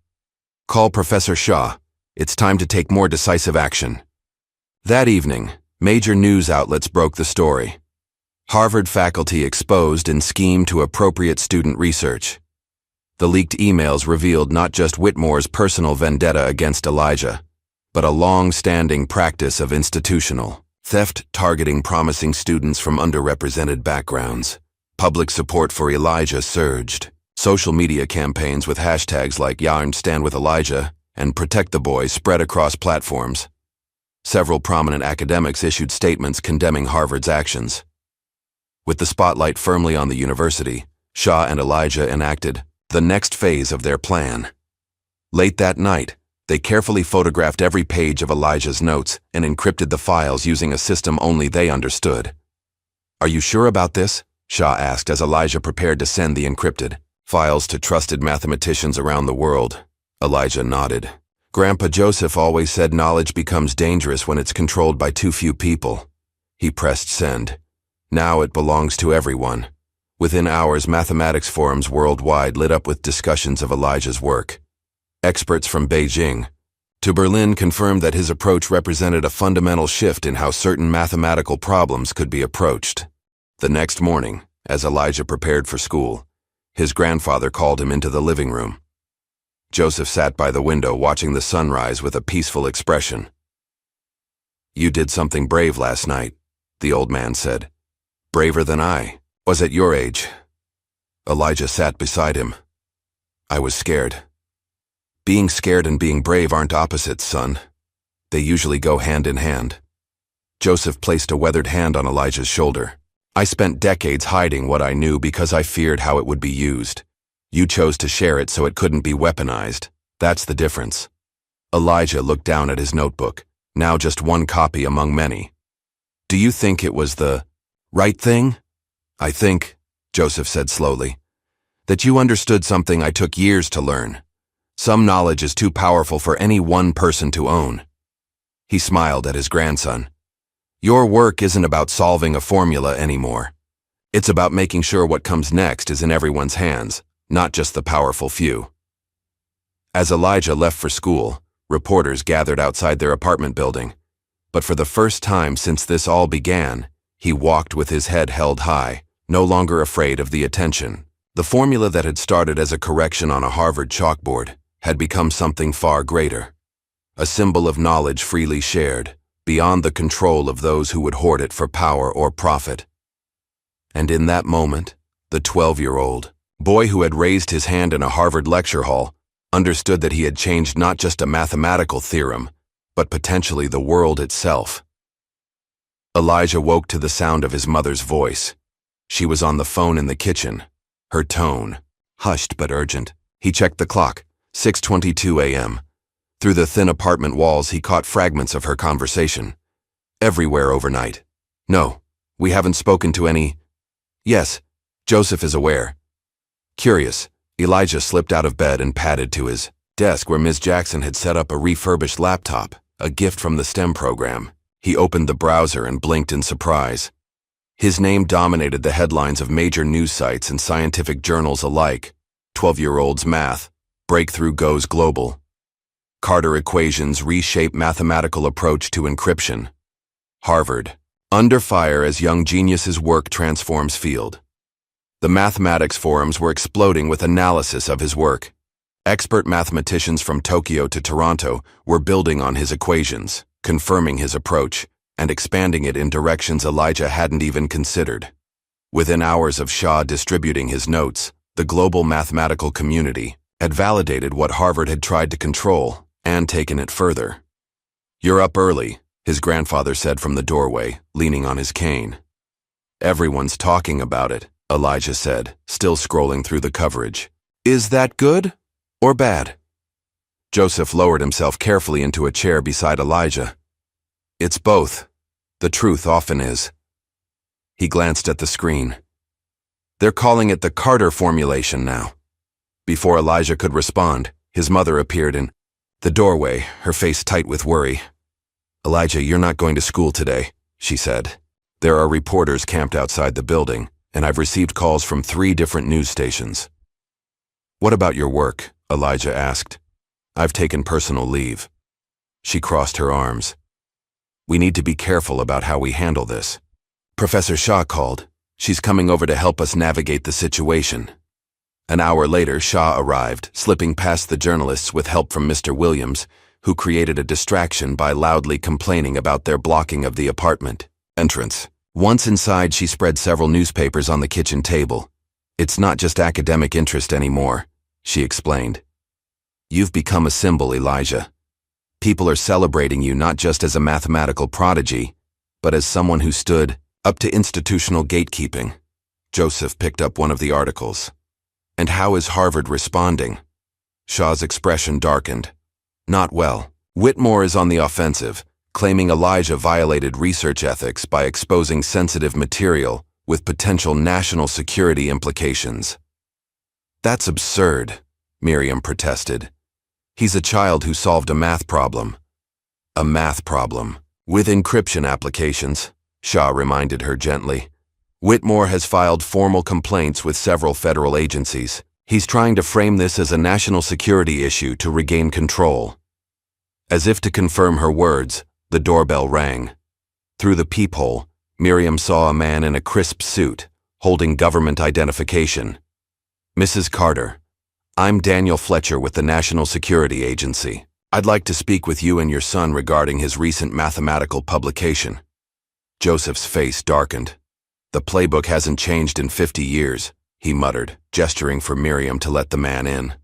Call Professor Shaw. It's time to take more decisive action. That evening, major news outlets broke the story. Harvard faculty exposed and schemed to appropriate student research. The leaked emails revealed not just Whitmore's personal vendetta against Elijah, but a long-standing practice of institutional theft targeting promising students from underrepresented backgrounds. Public support for Elijah surged. Social media campaigns with hashtags like #Stand with Elijah and Protect the Boy spread across platforms. Several prominent academics issued statements condemning Harvard's actions. With the spotlight firmly on the university, Shaw and Elijah enacted the next phase of their plan. Late that night, they carefully photographed every page of Elijah's notes and encrypted the files using a system only they understood. Are you sure about this? Shaw asked as Elijah prepared to send the encrypted files to trusted mathematicians around the world. Elijah nodded. Grandpa Joseph always said knowledge becomes dangerous when it's controlled by too few people. He pressed send. Now it belongs to everyone. Within hours, mathematics forums worldwide lit up with discussions of Elijah's work. Experts from Beijing to Berlin confirmed that his approach represented a fundamental shift in how certain mathematical problems could be approached. The next morning, as Elijah prepared for school, his grandfather called him into the living room. Joseph sat by the window watching the sunrise with a peaceful expression. You did something brave last night, the old man said. Braver than I was at your age. Elijah sat beside him. I was scared. Being scared and being brave aren't opposites, son. They usually go hand in hand. Joseph placed a weathered hand on Elijah's shoulder. I spent decades hiding what I knew because I feared how it would be used. You chose to share it so it couldn't be weaponized. That's the difference. Elijah looked down at his notebook, now just one copy among many. Do you think it was the right thing? I think, Joseph said slowly, that you understood something I took years to learn. Some knowledge is too powerful for any one person to own. He smiled at his grandson. Your work isn't about solving a formula anymore. It's about making sure what comes next is in everyone's hands, not just the powerful few. As Elijah left for school, reporters gathered outside their apartment building. But for the first time since this all began, he walked with his head held high, no longer afraid of the attention. The formula that had started as a correction on a Harvard chalkboard had become something far greater. A symbol of knowledge freely shared, beyond the control of those who would hoard it for power or profit. And in that moment, the 12-year-old boy who had raised his hand in a Harvard lecture hall understood that he had changed not just a mathematical theorem, but potentially the world itself. Elijah woke to the sound of his mother's voice. She was on the phone in the kitchen, her tone hushed but urgent. He checked the clock, 6:22 a.m. Through the thin apartment walls, he caught fragments of her conversation. Everywhere overnight. No, we haven't spoken to any. Yes, Joseph is aware. Curious, Elijah slipped out of bed and padded to his desk where Ms. Jackson had set up a refurbished laptop, a gift from the STEM program. He opened the browser and blinked in surprise. His name dominated the headlines of major news sites and scientific journals alike. 12-year-old's math. Breakthrough goes global. Carter equations reshape mathematical approach to encryption. Harvard. Under fire as young genius's work transforms field. The mathematics forums were exploding with analysis of his work. Expert mathematicians from Tokyo to Toronto were building on his equations, confirming his approach, and expanding it in directions Elijah hadn't even considered. Within hours of Shah distributing his notes, the global mathematical community had validated what Harvard had tried to control and taken it further. You're up early, his grandfather said from the doorway, leaning on his cane. Everyone's talking about it, Elijah said, still scrolling through the coverage. Is that good or bad? Joseph lowered himself carefully into a chair beside Elijah. It's both. The truth often is. He glanced at the screen. They're calling it the Carter formulation now. Before Elijah could respond, his mother appeared in the doorway, her face tight with worry. Elijah, you're not going to school today, she said. There are reporters camped outside the building, and I've received calls from 3 different news stations. What about your work? Elijah asked. I've taken personal leave. She crossed her arms. We need to be careful about how we handle this. Professor Shah called. She's coming over to help us navigate the situation. An hour later, Shah arrived, slipping past the journalists with help from Mr. Williams, who created a distraction by loudly complaining about their blocking of the apartment entrance. Once inside, she spread several newspapers on the kitchen table. It's not just academic interest anymore, she explained. You've become a symbol, Elijah. People are celebrating you not just as a mathematical prodigy, but as someone who stood up to institutional gatekeeping. Joseph picked up one of the articles. And how is Harvard responding? Shah's expression darkened. Not well. Whitmore is on the offensive, claiming Elijah violated research ethics by exposing sensitive material with potential national security implications. That's absurd, Miriam protested. He's a child who solved a math problem. A math problem. With encryption applications, Shah reminded her gently. Whitmore has filed formal complaints with several federal agencies. He's trying to frame this as a national security issue to regain control. As if to confirm her words, the doorbell rang. Through the peephole, Miriam saw a man in a crisp suit, holding government identification. Mrs. Carter, I'm Daniel Fletcher with the National Security Agency. I'd like to speak with you and your son regarding his recent mathematical publication. Joseph's face darkened. The playbook hasn't changed in 50 years, he muttered, gesturing for Miriam to let the man in.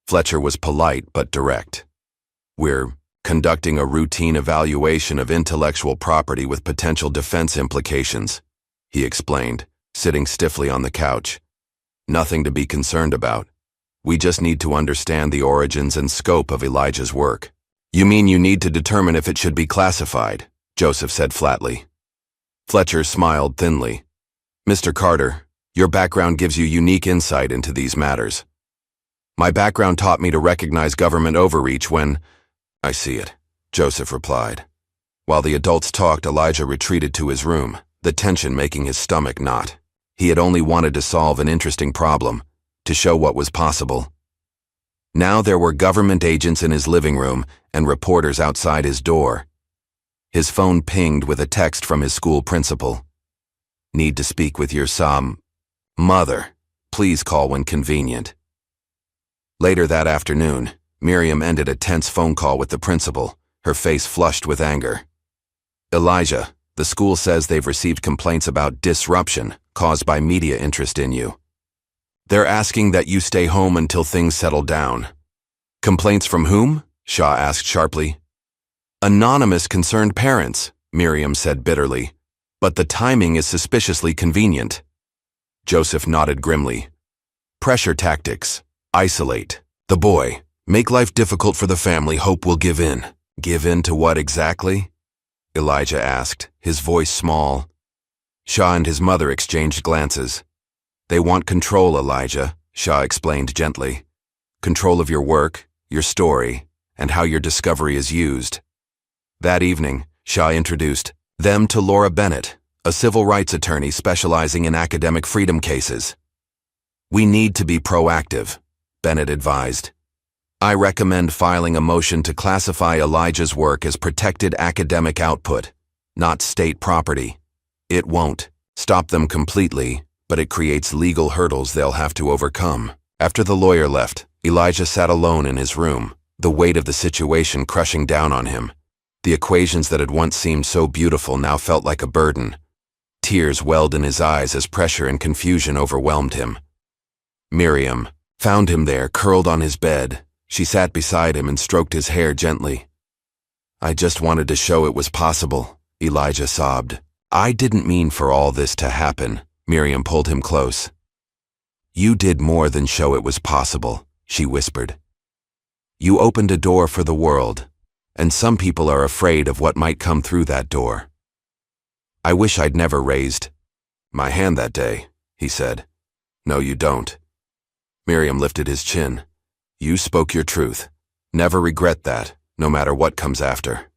Fletcher was polite but direct. "We're conducting a routine evaluation of intellectual property with potential defense implications," he explained, sitting stiffly on the couch. "Nothing to be concerned about. We just need to understand the origins and scope of Elijah's work." "You mean you need to determine if it should be classified," Joseph said flatly. Fletcher smiled thinly. "Mr. Carter, your background gives you unique insight into these matters. My background taught me to recognize government overreach when—" "I see it," Joseph replied. While the adults talked, Elijah retreated to his room, the tension making his stomach knot. He had only wanted to solve an interesting problem, to show what was possible. Now there were government agents in his living room and reporters outside his door. His phone pinged with a text from his school principal. "Need to speak with your mother. Please call when convenient." Later that afternoon, Miriam ended a tense phone call with the principal, her face flushed with anger. "Elijah, the school says they've received complaints about disruption caused by media interest in you. They're asking that you stay home until things settle down." "Complaints from whom?" Shaw asked sharply. "Anonymous concerned parents," Miriam said bitterly. "But the timing is suspiciously convenient." Joseph nodded grimly. "Pressure tactics. Isolate the boy. Make life difficult for the family. Hope will give in." "Give in to what exactly?" Elijah asked, his voice small. Shaw and his mother exchanged glances. "They want control, Elijah," Shaw explained gently. "Control of your work, your story, and how your discovery is used." That evening, Shaw introduced them to Laura Bennett, a civil rights attorney specializing in academic freedom cases. "We need to be proactive," Bennett advised. "I recommend filing a motion to classify Elijah's work as protected academic output, not state property. It won't stop them completely, but it creates legal hurdles they'll have to overcome." After the lawyer left, Elijah sat alone in his room, the weight of the situation crushing down on him. The equations that had once seemed so beautiful now felt like a burden. Tears welled in his eyes as pressure and confusion overwhelmed him. Miriam found him there, curled on his bed. She sat beside him and stroked his hair gently. "I just wanted to show it was possible," Elijah sobbed. "I didn't mean for all this to happen." Miriam pulled him close. "You did more than show it was possible," she whispered. "You opened a door for the world, and some people are afraid of what might come through that door." "I wish I'd never raised my hand that day," he said. "No, you don't." Miriam lifted his chin. "You spoke your truth. Never regret that, no matter what comes after."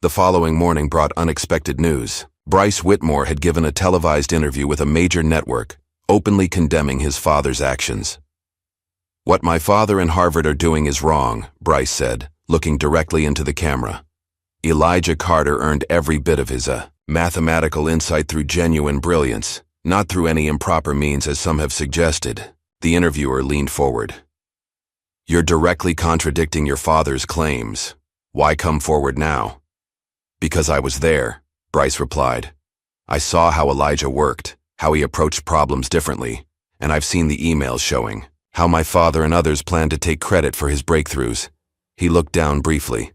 The following morning brought unexpected news. Bryce Whitmore had given a televised interview with a major network, openly condemning his father's actions. "What my father and Harvard are doing is wrong," Bryce said, looking directly into the camera. "Elijah Carter earned every bit of his mathematical insight through genuine brilliance, not through any improper means as some have suggested." The interviewer leaned forward. "You're directly contradicting your father's claims. Why come forward now?" "Because I was there," Bryce replied. "I saw how Elijah worked, how he approached problems differently, and I've seen the emails showing how my father and others plan to take credit for his breakthroughs." He looked down briefly.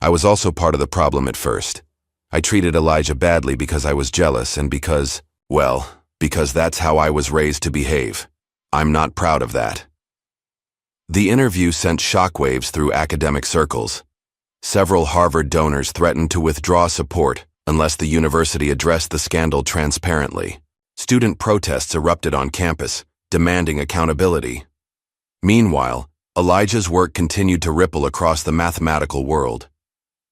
"I was also part of the problem at first. I treated Elijah badly because I was jealous and because that's how I was raised to behave. I'm not proud of that." The interview sent shockwaves through academic circles. Several Harvard donors threatened to withdraw support unless the university addressed the scandal transparently. Student protests erupted on campus, demanding accountability. Meanwhile, Elijah's work continued to ripple across the mathematical world.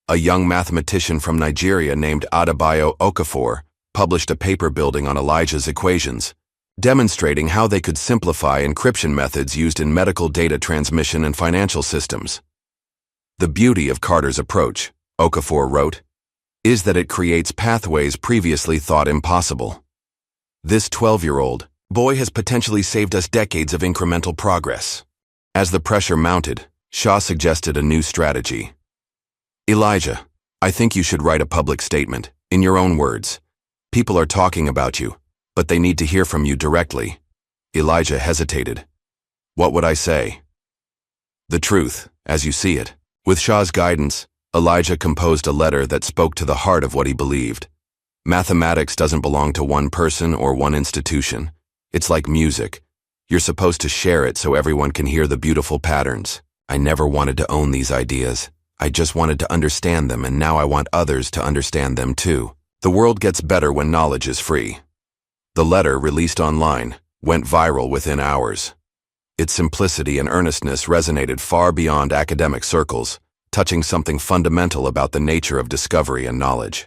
A young mathematician from Nigeria named Adebayo Okafor published a paper building on Elijah's equations, demonstrating how they could simplify encryption methods used in medical data transmission and financial systems. "The beauty of Carter's approach," Okafor wrote, "is that it creates pathways previously thought impossible. This 12-year-old boy has potentially saved us decades of incremental progress." As the pressure mounted, Shaw suggested a new strategy. "Elijah, I think you should write a public statement, in your own words. People are talking about you, but they need to hear from you directly." Elijah hesitated. "What would I say?" The truth, as you see it. With Shah's guidance, Elijah composed a letter that spoke to the heart of what he believed. Mathematics doesn't belong to one person or one institution. It's like music. You're supposed to share it so everyone can hear the beautiful patterns. I never wanted to own these ideas. I just wanted to understand them, and now I want others to understand them too. The world gets better when knowledge is free. The letter, released online, went viral within hours. Its simplicity and earnestness resonated far beyond academic circles, touching something fundamental about the nature of discovery and knowledge.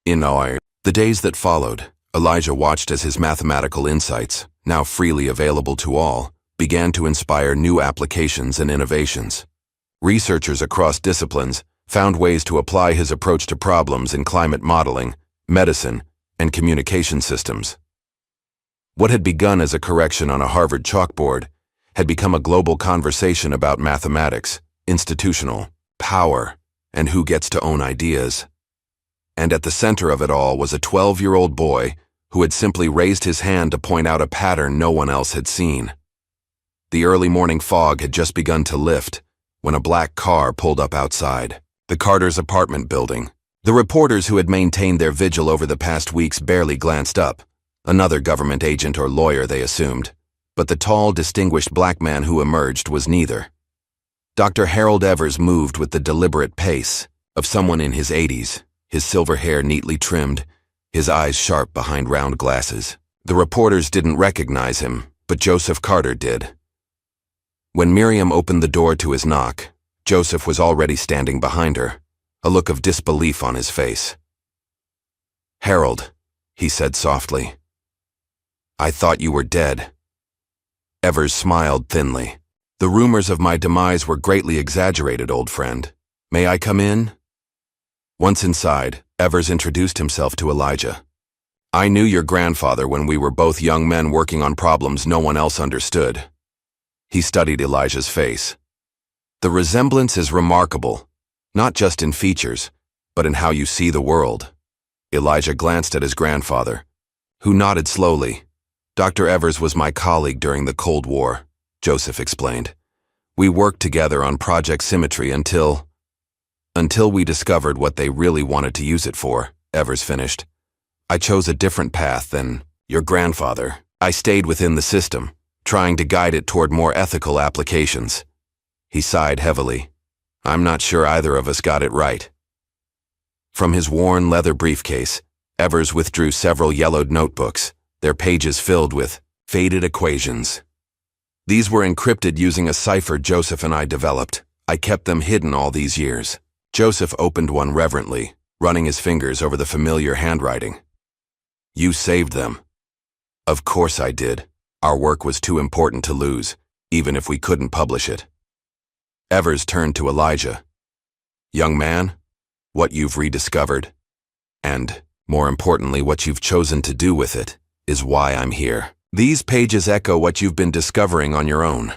In the days that followed, Elijah watched as his mathematical insights, now freely available to all, began to inspire new applications and innovations. Researchers across disciplines found ways to apply his approach to problems in climate modeling, medicine, and communication systems. What had begun as a correction on a Harvard chalkboard had become a global conversation about mathematics, institutional power, and who gets to own ideas. And at the center of it all was a 12-year-old boy who had simply raised his hand to point out a pattern no one else had seen. The early morning fog had just begun to lift when a black car pulled up outside the Carter's apartment building. The reporters who had maintained their vigil over the past weeks barely glanced up. Another government agent or lawyer, they assumed. But the tall, distinguished black man who emerged was neither. Dr. Harold Evers moved with the deliberate pace of someone in his 80s, his silver hair neatly trimmed, his eyes sharp behind round glasses. The reporters didn't recognize him, but Joseph Carter did. When Miriam opened the door to his knock, Joseph was already standing behind her, a look of disbelief on his face. "Harold," he said softly, "I thought you were dead." Evers smiled thinly. "The rumors of my demise were greatly exaggerated, old friend. May I come in?" Once inside, Evers introduced himself to Elijah. "I knew your grandfather when we were both young men working on problems no one else understood." He studied Elijah's face. "The resemblance is remarkable, not just in features, but in how you see the world." Elijah glanced at his grandfather, who nodded slowly. "Dr. Evers was my colleague during the Cold War," Joseph explained. "We worked together on Project Symmetry until we discovered what they really wanted to use it for," Evers finished. "I chose a different path than your grandfather. I stayed within the system, trying to guide it toward more ethical applications." He sighed heavily. "I'm not sure either of us got it right." From his worn leather briefcase, Evers withdrew several yellowed notebooks, their pages filled with faded equations. "These were encrypted using a cipher Joseph and I developed. I kept them hidden all these years." Joseph opened one reverently, running his fingers over the familiar handwriting. "You saved them." "Of course I did. Our work was too important to lose, even if we couldn't publish it." Evers turned to Elijah. "Young man, what you've rediscovered, and, more importantly, what you've chosen to do with it, is why I'm here. These pages echo what you've been discovering on your own."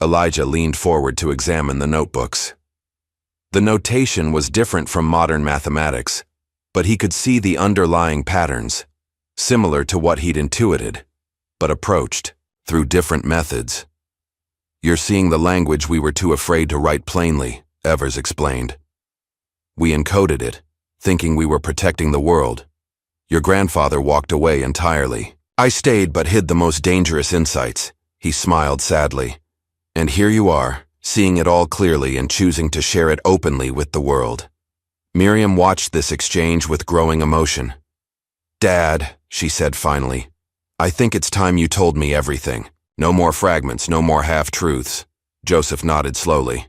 Elijah leaned forward to examine the notebooks. The notation was different from modern mathematics, but he could see the underlying patterns, similar to what he'd intuited, but approached through different methods. "You're seeing the language we were too afraid to write plainly," Evers explained. "We encoded it, thinking we were protecting the world. Your grandfather walked away entirely. I stayed but hid the most dangerous insights." He smiled sadly. "And here you are, seeing it all clearly and choosing to share it openly with the world." Miriam watched this exchange with growing emotion. "Dad," she said finally, "I think it's time you told me everything. No more fragments, no more half-truths." Joseph nodded slowly.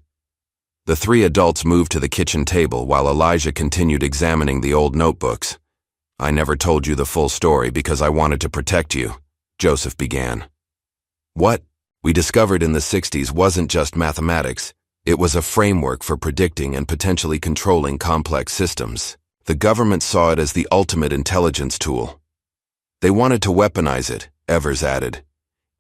The three adults moved to the kitchen table while Elijah continued examining the old notebooks. "I never told you the full story because I wanted to protect you," Joseph began. "What we discovered in the 60s wasn't just mathematics. It was a framework for predicting and potentially controlling complex systems. The government saw it as the ultimate intelligence tool. They wanted to weaponize it," Evers added.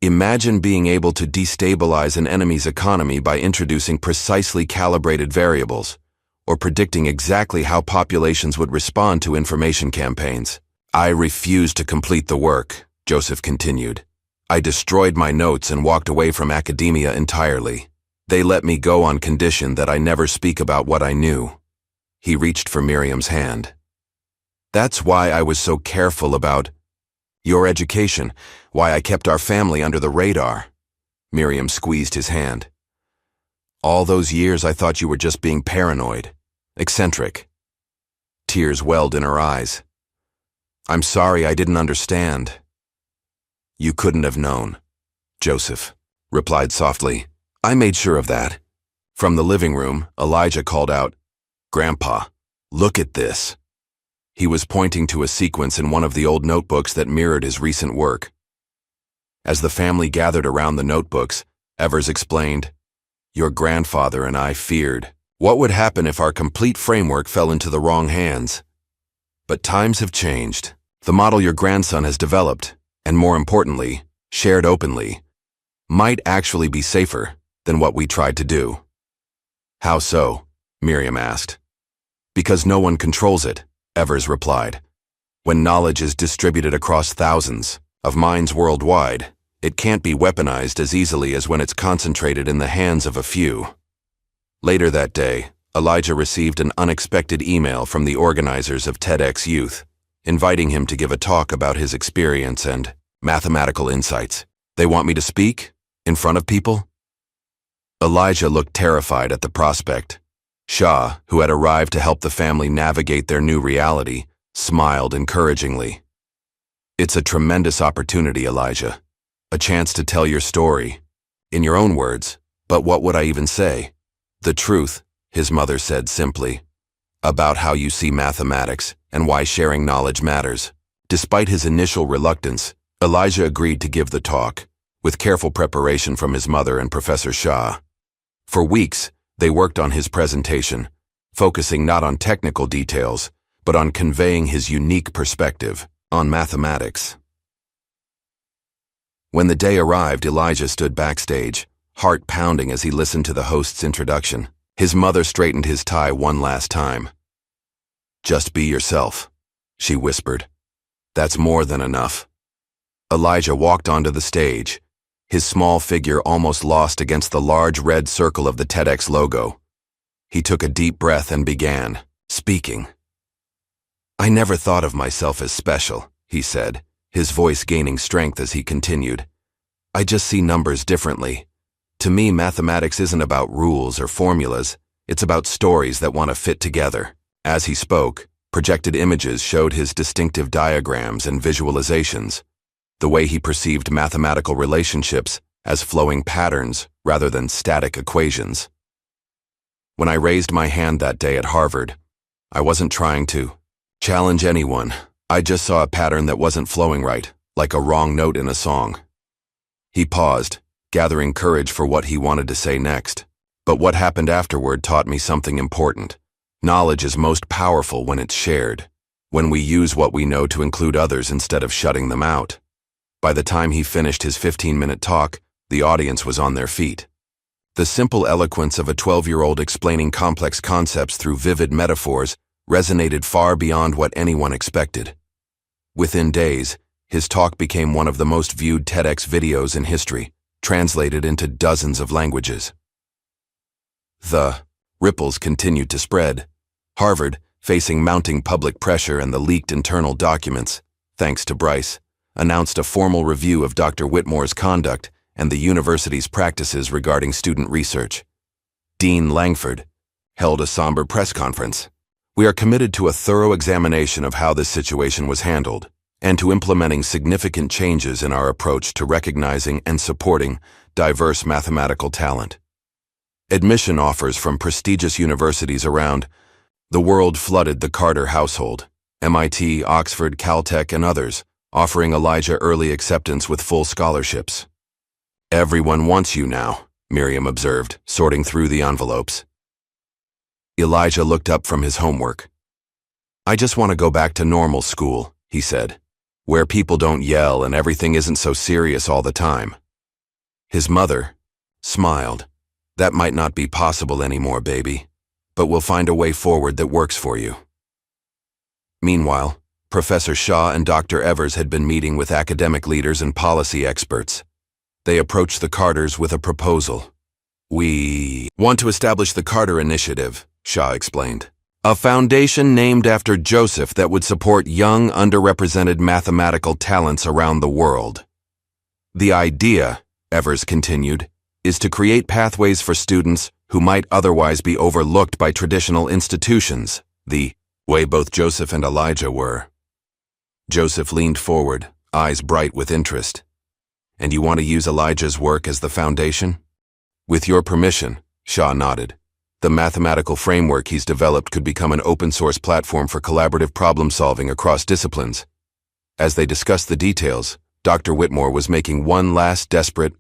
"Imagine being able to destabilize an enemy's economy by introducing precisely calibrated variables, or predicting exactly how populations would respond to information campaigns." "I refused to complete the work," Joseph continued. I destroyed my notes and walked away from academia entirely. They let me go on condition that I never speak about what I knew. He reached for Miriam's hand. That's why I was so careful about your education, why I kept our family under the radar. Miriam squeezed his hand. All those years I thought you were just being paranoid, eccentric. Tears welled in her eyes. I'm sorry I didn't understand. You couldn't have known, Joseph replied softly. I made sure of that. From the living room, Elijah called out, Grandpa, look at this. He was pointing to a sequence in one of the old notebooks that mirrored his recent work. As the family gathered around the notebooks, Evers explained, Your grandfather and I feared what would happen if our complete framework fell into the wrong hands. But times have changed. The model your grandson has developed, and more importantly, shared openly, might actually be safer than what we tried to do. How so? Miriam asked. Because no one controls it, Evers replied. When knowledge is distributed across thousands of minds worldwide, it can't be weaponized as easily as when it's concentrated in the hands of a few. Later that day, Elijah received an unexpected email from the organizers of TEDx Youth, inviting him to give a talk about his experience and mathematical insights. They want me to speak? In front of people? Elijah looked terrified at the prospect. Shah, who had arrived to help the family navigate their new reality, smiled encouragingly. It's a tremendous opportunity, Elijah. A chance to tell your story. In your own words, but what would I even say? The truth, his mother said simply. About how you see mathematics and why sharing knowledge matters. Despite his initial reluctance, Elijah agreed to give the talk, with careful preparation from his mother and Professor Shah. For weeks, they worked on his presentation, focusing not on technical details, but on conveying his unique perspective on mathematics. When the day arrived, Elijah stood backstage, heart pounding as he listened to the host's introduction. His mother straightened his tie one last time. Just be yourself, she whispered. That's more than enough. Elijah walked onto the stage, his small figure almost lost against the large red circle of the TEDx logo. He took a deep breath and began speaking. I never thought of myself as special, he said, his voice gaining strength as he continued. I just see numbers differently. To me, mathematics isn't about rules or formulas. It's about stories that want to fit together. As he spoke, projected images showed his distinctive diagrams and visualizations, the way he perceived mathematical relationships as flowing patterns rather than static equations. When I raised my hand that day at Harvard, I wasn't trying to challenge anyone. I just saw a pattern that wasn't flowing right, like a wrong note in a song. He paused, gathering courage for what he wanted to say next. But what happened afterward taught me something important. Knowledge is most powerful when it's shared, when we use what we know to include others instead of shutting them out. By the time he finished his 15-minute talk, the audience was on their feet. The simple eloquence of a 12-year-old explaining complex concepts through vivid metaphors resonated far beyond what anyone expected. Within days, his talk became one of the most viewed TEDx videos in history, translated into dozens of languages. The ripples continued to spread. Harvard, facing mounting public pressure and the leaked internal documents, thanks to Bryce, announced a formal review of Dr. Whitmore's conduct and the university's practices regarding student research. Dean Langford held a somber press conference. We are committed to a thorough examination of how this situation was handled and to implementing significant changes in our approach to recognizing and supporting diverse mathematical talent. Admission offers from prestigious universities around the world flooded the Carter household, MIT, Oxford, Caltech, and others, offering Elijah early acceptance with full scholarships. Everyone wants you now, Miriam observed, sorting through the envelopes. Elijah looked up from his homework. I just want to go back to normal school, he said, where people don't yell and everything isn't so serious all the time. His mother smiled. That might not be possible anymore, baby, but we'll find a way forward that works for you. Meanwhile, Professor Shaw and Dr. Evers had been meeting with academic leaders and policy experts. They approached the Carters with a proposal. "We want to establish the Carter Initiative," Shaw explained. "A foundation named after Joseph that would support young, underrepresented mathematical talents around the world. The idea," Evers continued, "is to create pathways for students who might otherwise be overlooked by traditional institutions, the way both Joseph and Elijah were." Joseph leaned forward, eyes bright with interest. "And you want to use Elijah's work as the foundation?" "With your permission," Shaw nodded. "The mathematical framework he's developed could become an open-source platform for collaborative problem-solving across disciplines." As they discussed the details, Dr. Whitmore was making one last desperate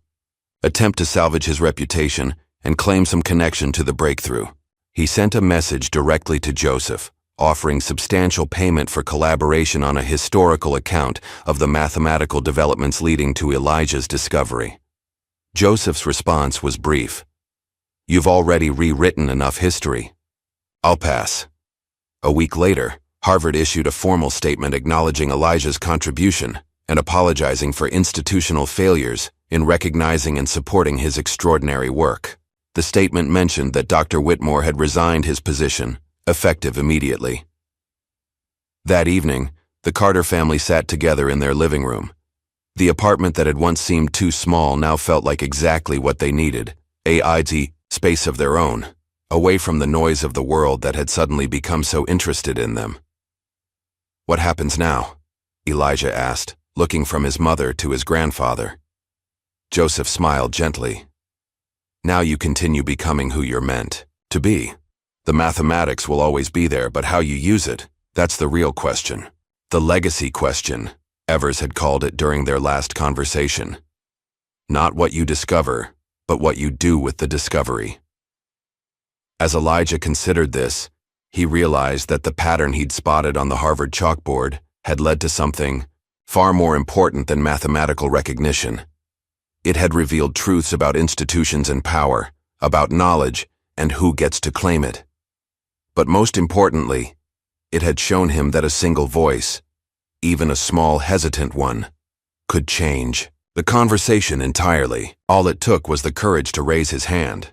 attempt to salvage his reputation and claim some connection to the breakthrough. He sent a message directly to Joseph, offering substantial payment for collaboration on a historical account of the mathematical developments leading to Elijah's discovery. Joseph's response was brief. "You've already rewritten enough history. I'll pass." A week later, Harvard issued a formal statement acknowledging Elijah's contribution and apologizing for institutional failures in recognizing and supporting his extraordinary work. The statement mentioned that Dr. Whitmore had resigned his position, effective immediately. That evening, the Carter family sat together in their living room. The apartment that had once seemed too small now felt like exactly what they needed, a space of their own, away from the noise of the world that had suddenly become so interested in them. "What happens now?" Elijah asked, looking from his mother to his grandfather. Joseph smiled gently. "Now you continue becoming who you're meant to be. The mathematics will always be there, but how you use it, that's the real question. The legacy question," Evers had called it during their last conversation. "Not what you discover, but what you do with the discovery." As Elijah considered this, he realized that the pattern he'd spotted on the Harvard chalkboard had led to something far more important than mathematical recognition. It had revealed truths about institutions and power, about knowledge, and who gets to claim it. But most importantly, it had shown him that a single voice, even a small, hesitant one, could change the conversation entirely. All it took was the courage to raise his hand.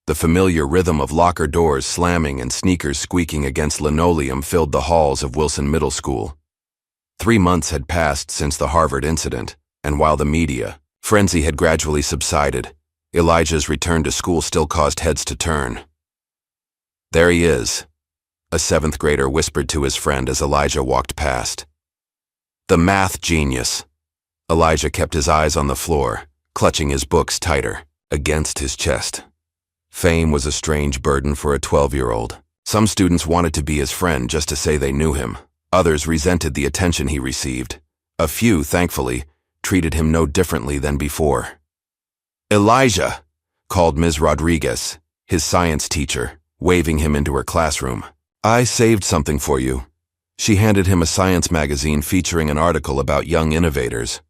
The familiar rhythm of locker doors slamming and sneakers squeaking against linoleum filled the halls of Wilson Middle School. 3 months had passed since the Harvard incident, and while the media frenzy had gradually subsided, Elijah's return to school still caused heads to turn. "There he is," a 7th grader whispered to his friend as Elijah walked past. "The math genius." Elijah kept his eyes on the floor, clutching his books tighter against his chest. Fame was a strange burden for a 12-year-old. Some students wanted to be his friend just to say they knew him. Others resented the attention he received. A few, thankfully, treated him no differently than before. "Elijah," called Ms. Rodriguez, his science teacher, waving him into her classroom. "I saved something for you." She handed him a science magazine featuring an article about young innovators.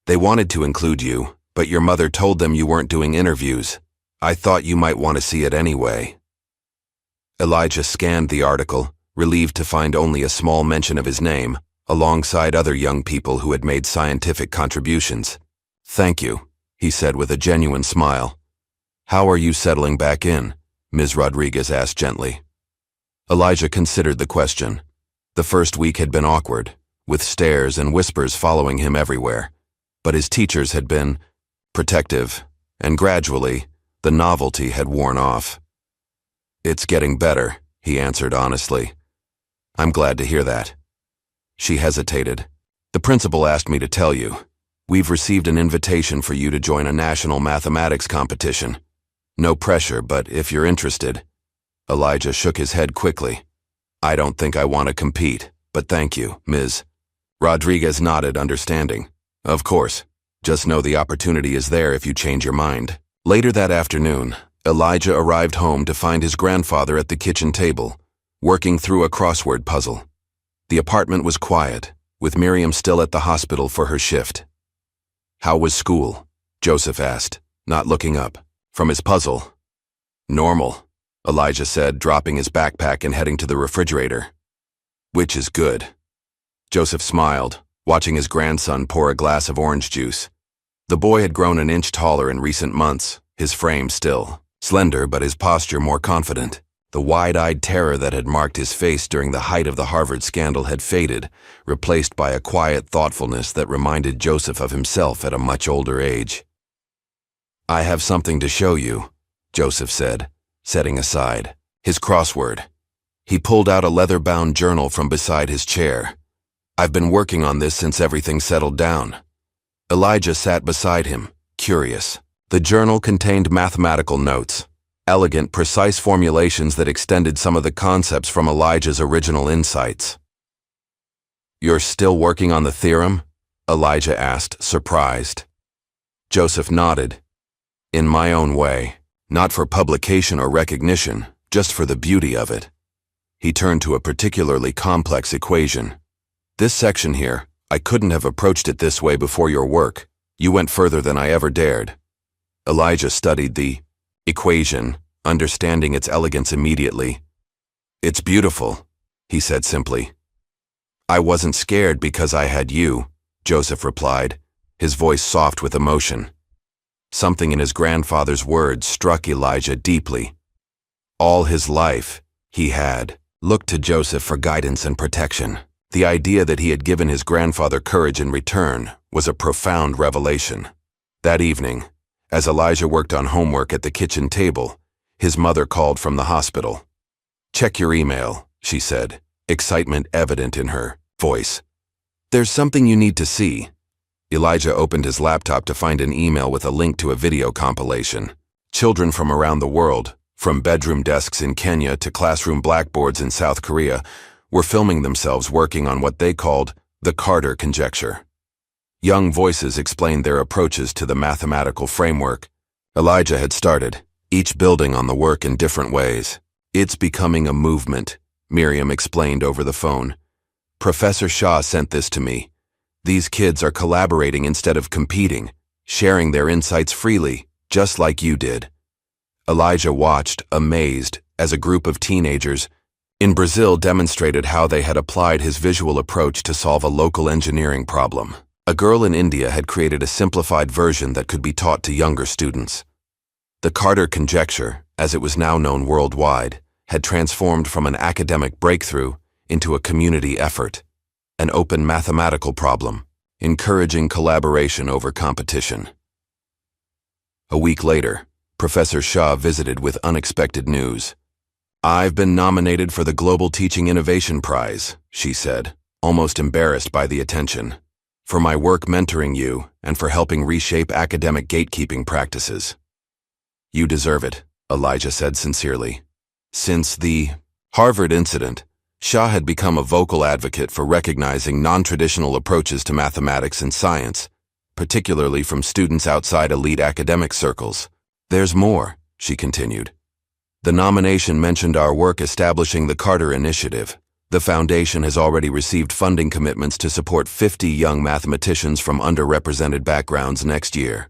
"They wanted to include you, but your mother told them you weren't doing interviews. I thought you might want to see it anyway." Elijah scanned the article, relieved to find only a small mention of his name, alongside other young people who had made scientific contributions. "Thank you," he said with a genuine smile. "How are you settling back in?" Ms. Rodriguez asked gently. Elijah considered the question. The first week had been awkward, with stares and whispers following him everywhere, but his teachers had been protective, and gradually, the novelty had worn off. "It's getting better," he answered honestly. "I'm glad to hear that." She hesitated. "The principal asked me to tell you. We've received an invitation for you to join a national mathematics competition. No pressure, but if you're interested." Elijah shook his head quickly. "I don't think I want to compete, but thank you, Ms. Rodriguez nodded, understanding. "Of course. Just know the opportunity is there if you change your mind." Later that afternoon, Elijah arrived home to find his grandfather at the kitchen table, working through a crossword puzzle. The apartment was quiet, with Miriam still at the hospital for her shift. "How was school?" Joseph asked, not looking up from his puzzle. "Normal," Elijah said, dropping his backpack and heading to the refrigerator. "Which is good." Joseph smiled, watching his grandson pour a glass of orange juice. The boy had grown an inch taller in recent months, his frame still slender but his posture more confident. The wide-eyed terror that had marked his face during the height of the Harvard scandal had faded, replaced by a quiet thoughtfulness that reminded Joseph of himself at a much older age. "I have something to show you," Joseph said, setting aside his crossword. He pulled out a leather-bound journal from beside his chair. "I've been working on this since everything settled down." Elijah sat beside him, curious. The journal contained mathematical notes, elegant, precise formulations that extended some of the concepts from Elijah's original insights. "You're still working on the theorem?" Elijah asked, surprised. Joseph nodded. "In my own way, not for publication or recognition, just for the beauty of it." He turned to a particularly complex equation. "This section here, I couldn't have approached it this way before your work. You went further than I ever dared." Elijah studied the equation, understanding its elegance immediately. "It's beautiful," he said simply. "I wasn't scared because I had you," Joseph replied, his voice soft with emotion. Something in his grandfather's words struck Elijah deeply. All his life, he had looked to Joseph for guidance and protection. The idea that he had given his grandfather courage in return was a profound revelation. That evening, as Elijah worked on homework at the kitchen table, his mother called from the hospital. "Check your email," she said, excitement evident in her voice. "There's something you need to see." Elijah opened his laptop to find an email with a link to a video compilation. Children from around the world, from bedroom desks in Kenya to classroom blackboards in South Korea, were filming themselves working on what they called the Carter conjecture. Young voices explained their approaches to the mathematical framework. Elijah had started, each building on the work in different ways. "It's becoming a movement," Miriam explained over the phone. "Professor Shah sent this to me. These kids are collaborating instead of competing, sharing their insights freely, just like you did." Elijah watched, amazed, as a group of teenagers in Brazil demonstrated how they had applied his visual approach to solve a local engineering problem. A girl in India had created a simplified version that could be taught to younger students. The Carter conjecture, as it was now known worldwide, had transformed from an academic breakthrough into a community effort, an open mathematical problem, encouraging collaboration over competition. A week later, Professor Shah visited with unexpected news. "I've been nominated for the Global Teaching Innovation Prize," she said, almost embarrassed by the attention, "for my work mentoring you and for helping reshape academic gatekeeping practices." "You deserve it," Elijah said sincerely. Since the Harvard incident, Shah had become a vocal advocate for recognizing non-traditional approaches to mathematics and science, particularly from students outside elite academic circles. "There's more," she continued. "The nomination mentioned our work establishing the Carter Initiative. The foundation has already received funding commitments to support 50 young mathematicians from underrepresented backgrounds next year."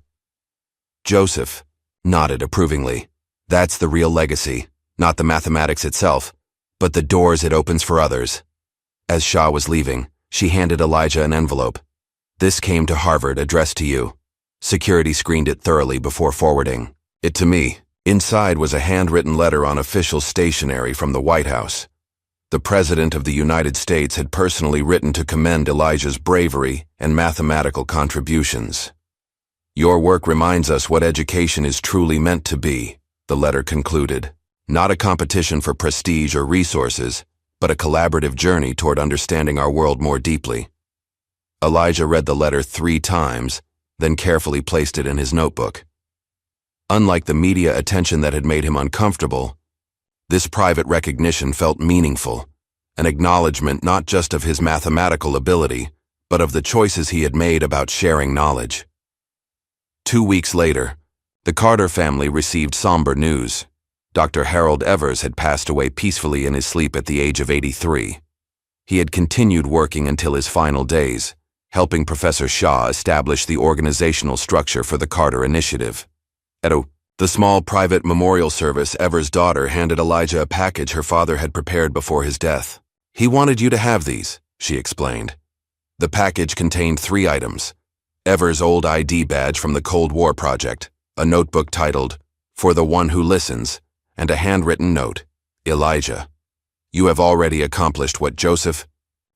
Joseph nodded approvingly. "That's the real legacy, not the mathematics itself, but the doors it opens for others." As Shah was leaving, she handed Elijah an envelope. "This came to Harvard, addressed to you." Security screened it thoroughly before forwarding it to me. Inside was a handwritten letter on official stationery from the White House. The President of the United States had personally written to commend Elijah's bravery and mathematical contributions. "Your work reminds us what education is truly meant to be," the letter concluded. "Not a competition for prestige or resources, but a collaborative journey toward understanding our world more deeply." Elijah read the letter 3 times, then carefully placed it in his notebook. Unlike the media attention that had made him uncomfortable, this private recognition felt meaningful, an acknowledgement not just of his mathematical ability, but of the choices he had made about sharing knowledge. 2 weeks later, the Carter family received somber news. Dr. Harold Evers had passed away peacefully in his sleep at the age of 83. He had continued working until his final days, helping Professor Shah establish the organizational structure for the Carter Initiative. At the small private memorial service, Evers' daughter handed Elijah a package her father had prepared before his death. "He wanted you to have these," she explained. The package contained 3 items: Ever's old ID badge from the Cold War project, a notebook titled, "For the One Who Listens," and a handwritten note, "Elijah, you have already accomplished what Joseph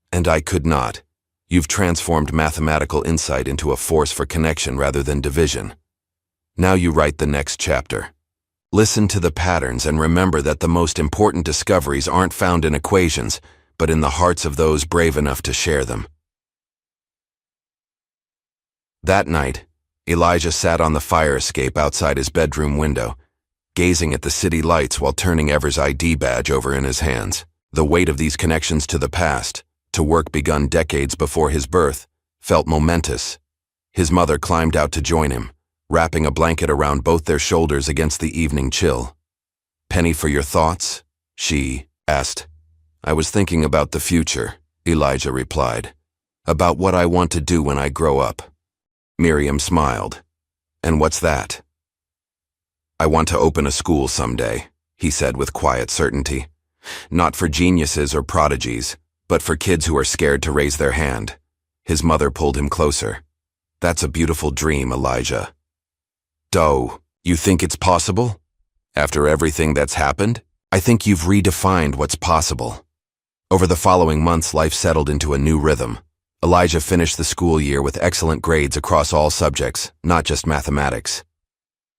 and I could not. You've transformed mathematical insight into a force for connection rather than division. Now you write the next chapter. Listen to the patterns and remember that the most important discoveries aren't found in equations, but in the hearts of those brave enough to share them." That night, Elijah sat on the fire escape outside his bedroom window, gazing at the city lights while turning Ever's ID badge over in his hands. The weight of these connections to the past, to work begun decades before his birth, felt momentous. His mother climbed out to join him, wrapping a blanket around both their shoulders against the evening chill. "Penny, for your thoughts?" she asked. "I was thinking about the future," Elijah replied. "About what I want to do when I grow up." Miriam smiled. "And what's that?" "I want to open a school someday," he said with quiet certainty. "Not for geniuses or prodigies, but for kids who are scared to raise their hand." His mother pulled him closer. "That's a beautiful dream, Elijah." "Doe, you think it's possible? After everything that's happened, I think you've redefined what's possible." Over the following months, life settled into a new rhythm. Elijah finished the school year with excellent grades across all subjects, not just mathematics.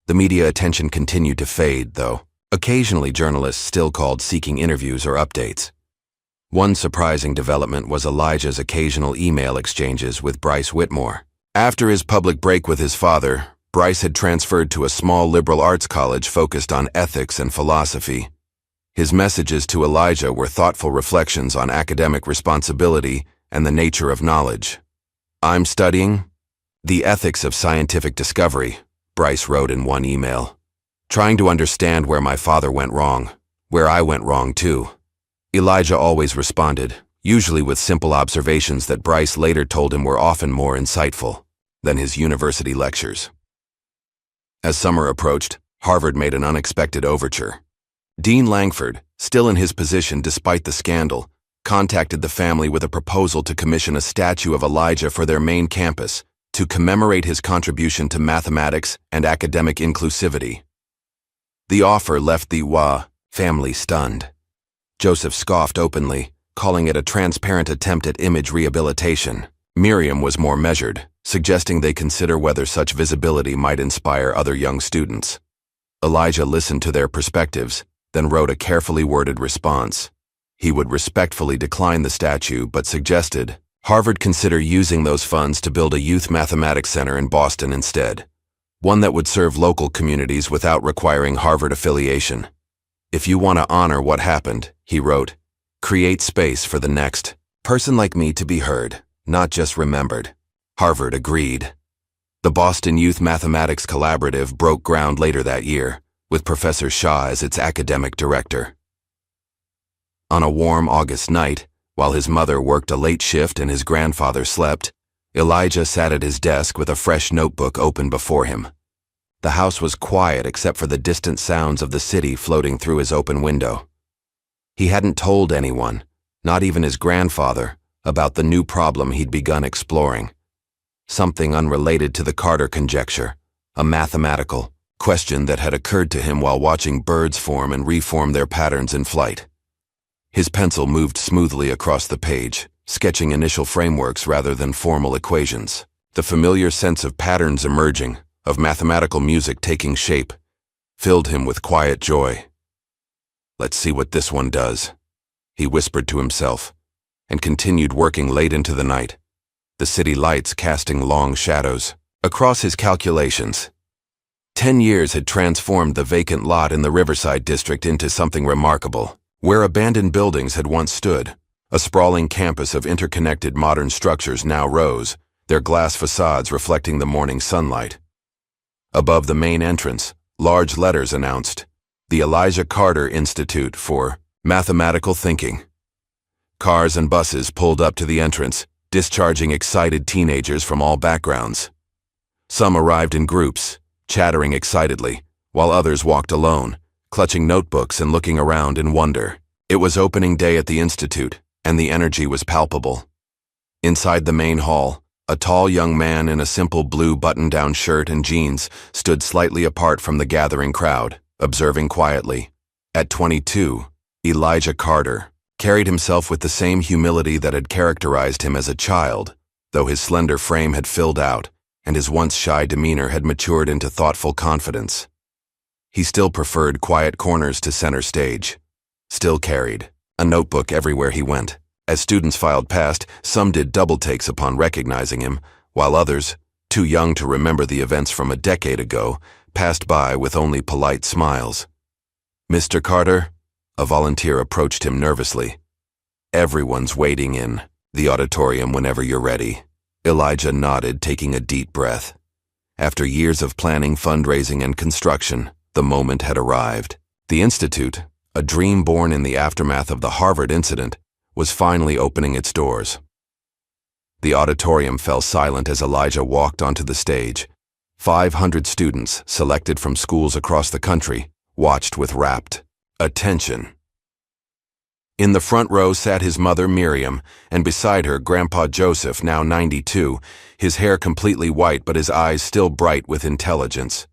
The media attention continued to fade, though. Occasionally, journalists still called seeking interviews or updates. One surprising development was Elijah's occasional email exchanges with Bryce Whitmore. After his public break with his father, Bryce had transferred to a small liberal arts college focused on ethics and philosophy. His messages to Elijah were thoughtful reflections on academic responsibility and the nature of knowledge. "I'm studying the ethics of scientific discovery," Bryce wrote in one email. "Trying to understand where my father went wrong, where I went wrong too." Elijah always responded, usually with simple observations that Bryce later told him were often more insightful than his university lectures. As summer approached, Harvard made an unexpected overture. Dean Langford, still in his position despite the scandal, contacted the family with a proposal to commission a statue of Elijah for their main campus to commemorate his contribution to mathematics and academic inclusivity. The offer left the Wah family stunned. Joseph scoffed openly, calling it a transparent attempt at image rehabilitation. Miriam was more measured, suggesting they consider whether such visibility might inspire other young students. Elijah listened to their perspectives, then wrote a carefully worded response. He would respectfully decline the statue but suggested Harvard consider using those funds to build a youth mathematics center in Boston instead, one that would serve local communities without requiring Harvard affiliation. "If you want to honor what happened," he wrote, "create space for the next person like me to be heard, not just remembered." Harvard agreed. The Boston Youth Mathematics Collaborative broke ground later that year, with Professor Shaw as its academic director. On a warm August night, while his mother worked a late shift and his grandfather slept, Elijah sat at his desk with a fresh notebook open before him. The house was quiet except for the distant sounds of the city floating through his open window. He hadn't told anyone, not even his grandfather, about the new problem he'd begun exploring. Something unrelated to the Carter conjecture, a mathematical question that had occurred to him while watching birds form and reform their patterns in flight. His pencil moved smoothly across the page, sketching initial frameworks rather than formal equations. The familiar sense of patterns emerging, of mathematical music taking shape, filled him with quiet joy. "Let's see what this one does," he whispered to himself, and continued working late into the night, the city lights casting long shadows. Across his calculations, 10 years had transformed the vacant lot in the Riverside district into something remarkable. Where abandoned buildings had once stood, a sprawling campus of interconnected modern structures now rose, their glass facades reflecting the morning sunlight. Above the main entrance, large letters announced, "The Elijah Carter Institute for Mathematical Thinking." Cars and buses pulled up to the entrance, discharging excited teenagers from all backgrounds. Some arrived in groups, chattering excitedly, while others walked alone, clutching notebooks and looking around in wonder. It was opening day at the Institute, and the energy was palpable. Inside the main hall, a tall young man in a simple blue button-down shirt and jeans stood slightly apart from the gathering crowd, observing quietly. At 22, Elijah Carter carried himself with the same humility that had characterized him as a child, though his slender frame had filled out and his once shy demeanor had matured into thoughtful confidence. He still preferred quiet corners to center stage, still carried a notebook everywhere he went. As students filed past, some did double takes upon recognizing him, while others, too young to remember the events from a decade ago, passed by with only polite smiles. "Mr. Carter?" A volunteer approached him nervously. "Everyone's waiting in the auditorium whenever you're ready." Elijah nodded, taking a deep breath. After years of planning, fundraising, and construction, the moment had arrived. The Institute, a dream born in the aftermath of the Harvard incident, was finally opening its doors. The auditorium fell silent as Elijah walked onto the stage. 500 students, selected from schools across the country, watched with rapt attention. In the front row sat his mother Miriam, and beside her Grandpa Joseph, now 92, his hair completely white but his eyes still bright with intelligence.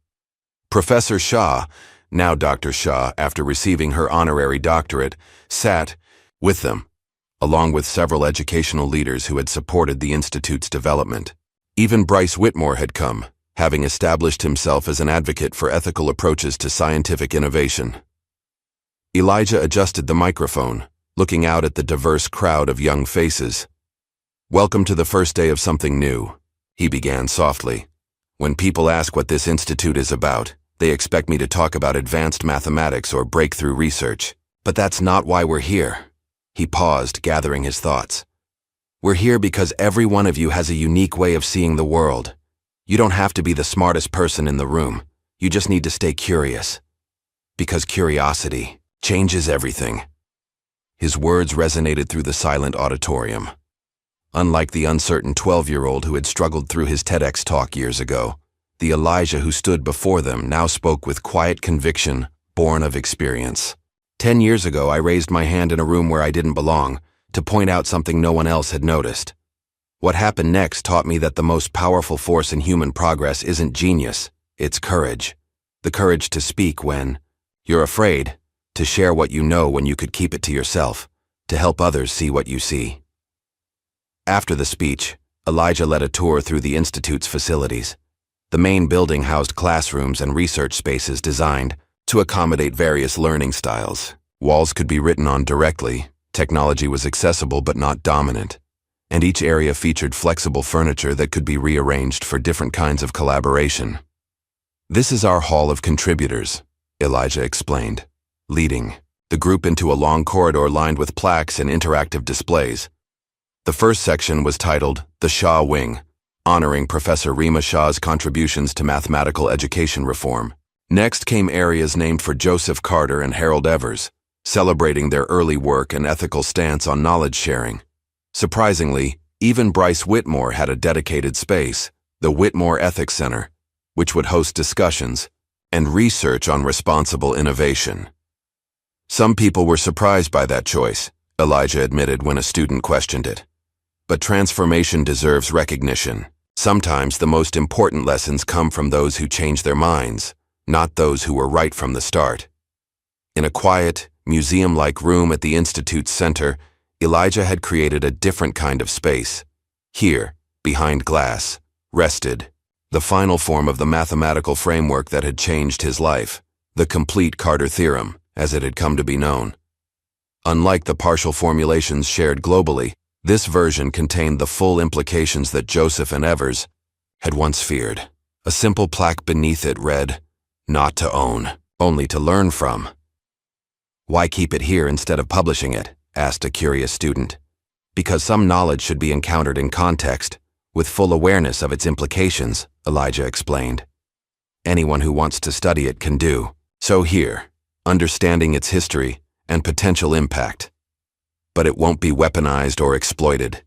Professor Shah, now Dr. Shah, after receiving her honorary doctorate, sat with them, along with several educational leaders who had supported the Institute's development. Even Bryce Whitmore had come, having established himself as an advocate for ethical approaches to scientific innovation. Elijah adjusted the microphone, looking out at the diverse crowd of young faces. "Welcome to the first day of something new," he began softly. "When people ask what this institute is about, they expect me to talk about advanced mathematics or breakthrough research. But that's not why we're here." He paused, gathering his thoughts. "We're here because every one of you has a unique way of seeing the world. You don't have to be the smartest person in the room. You just need to stay curious. Because curiosity changes everything." His words resonated through the silent auditorium. Unlike the uncertain 12-year-old who had struggled through his TEDx talk years ago, the Elijah who stood before them now spoke with quiet conviction, born of experience. 10 years ago, I raised my hand in a room where I didn't belong, to point out something no one else had noticed. What happened next taught me that the most powerful force in human progress isn't genius, it's courage. The courage to speak when you're afraid, to share what you know when you could keep it to yourself, to help others see what you see. After the speech, Elijah led a tour through the Institute's facilities. The main building housed classrooms and research spaces designed to accommodate various learning styles. Walls could be written on directly, technology was accessible but not dominant, and each area featured flexible furniture that could be rearranged for different kinds of collaboration. "This is our hall of contributors," Elijah explained, leading the group into a long corridor lined with plaques and interactive displays. The first section was titled The Shah Wing, honoring Professor Rima Shah's contributions to mathematical education reform. Next came areas named for Joseph Carter and Harold Evers, celebrating their early work and ethical stance on knowledge sharing. Surprisingly, even Bryce Whitmore had a dedicated space, the Whitmore Ethics Center, which would host discussions and research on responsible innovation. Some people were surprised by that choice, Elijah admitted when a student questioned it. But transformation deserves recognition. Sometimes the most important lessons come from those who change their minds, not those who were right from the start. In a quiet, museum-like room at the Institute's center, Elijah had created a different kind of space. Here, behind glass, rested the final form of the mathematical framework that had changed his life, the complete Carter theorem, as it had come to be known. Unlike the partial formulations shared globally, this version contained the full implications that Joseph and Evers had once feared. A simple plaque beneath it read, "Not to own, only to learn from." "Why keep it here instead of publishing it?" asked a curious student. "Because some knowledge should be encountered in context, with full awareness of its implications," Elijah explained. "Anyone who wants to study it can do so here, understanding its history and potential impact. But it won't be weaponized or exploited."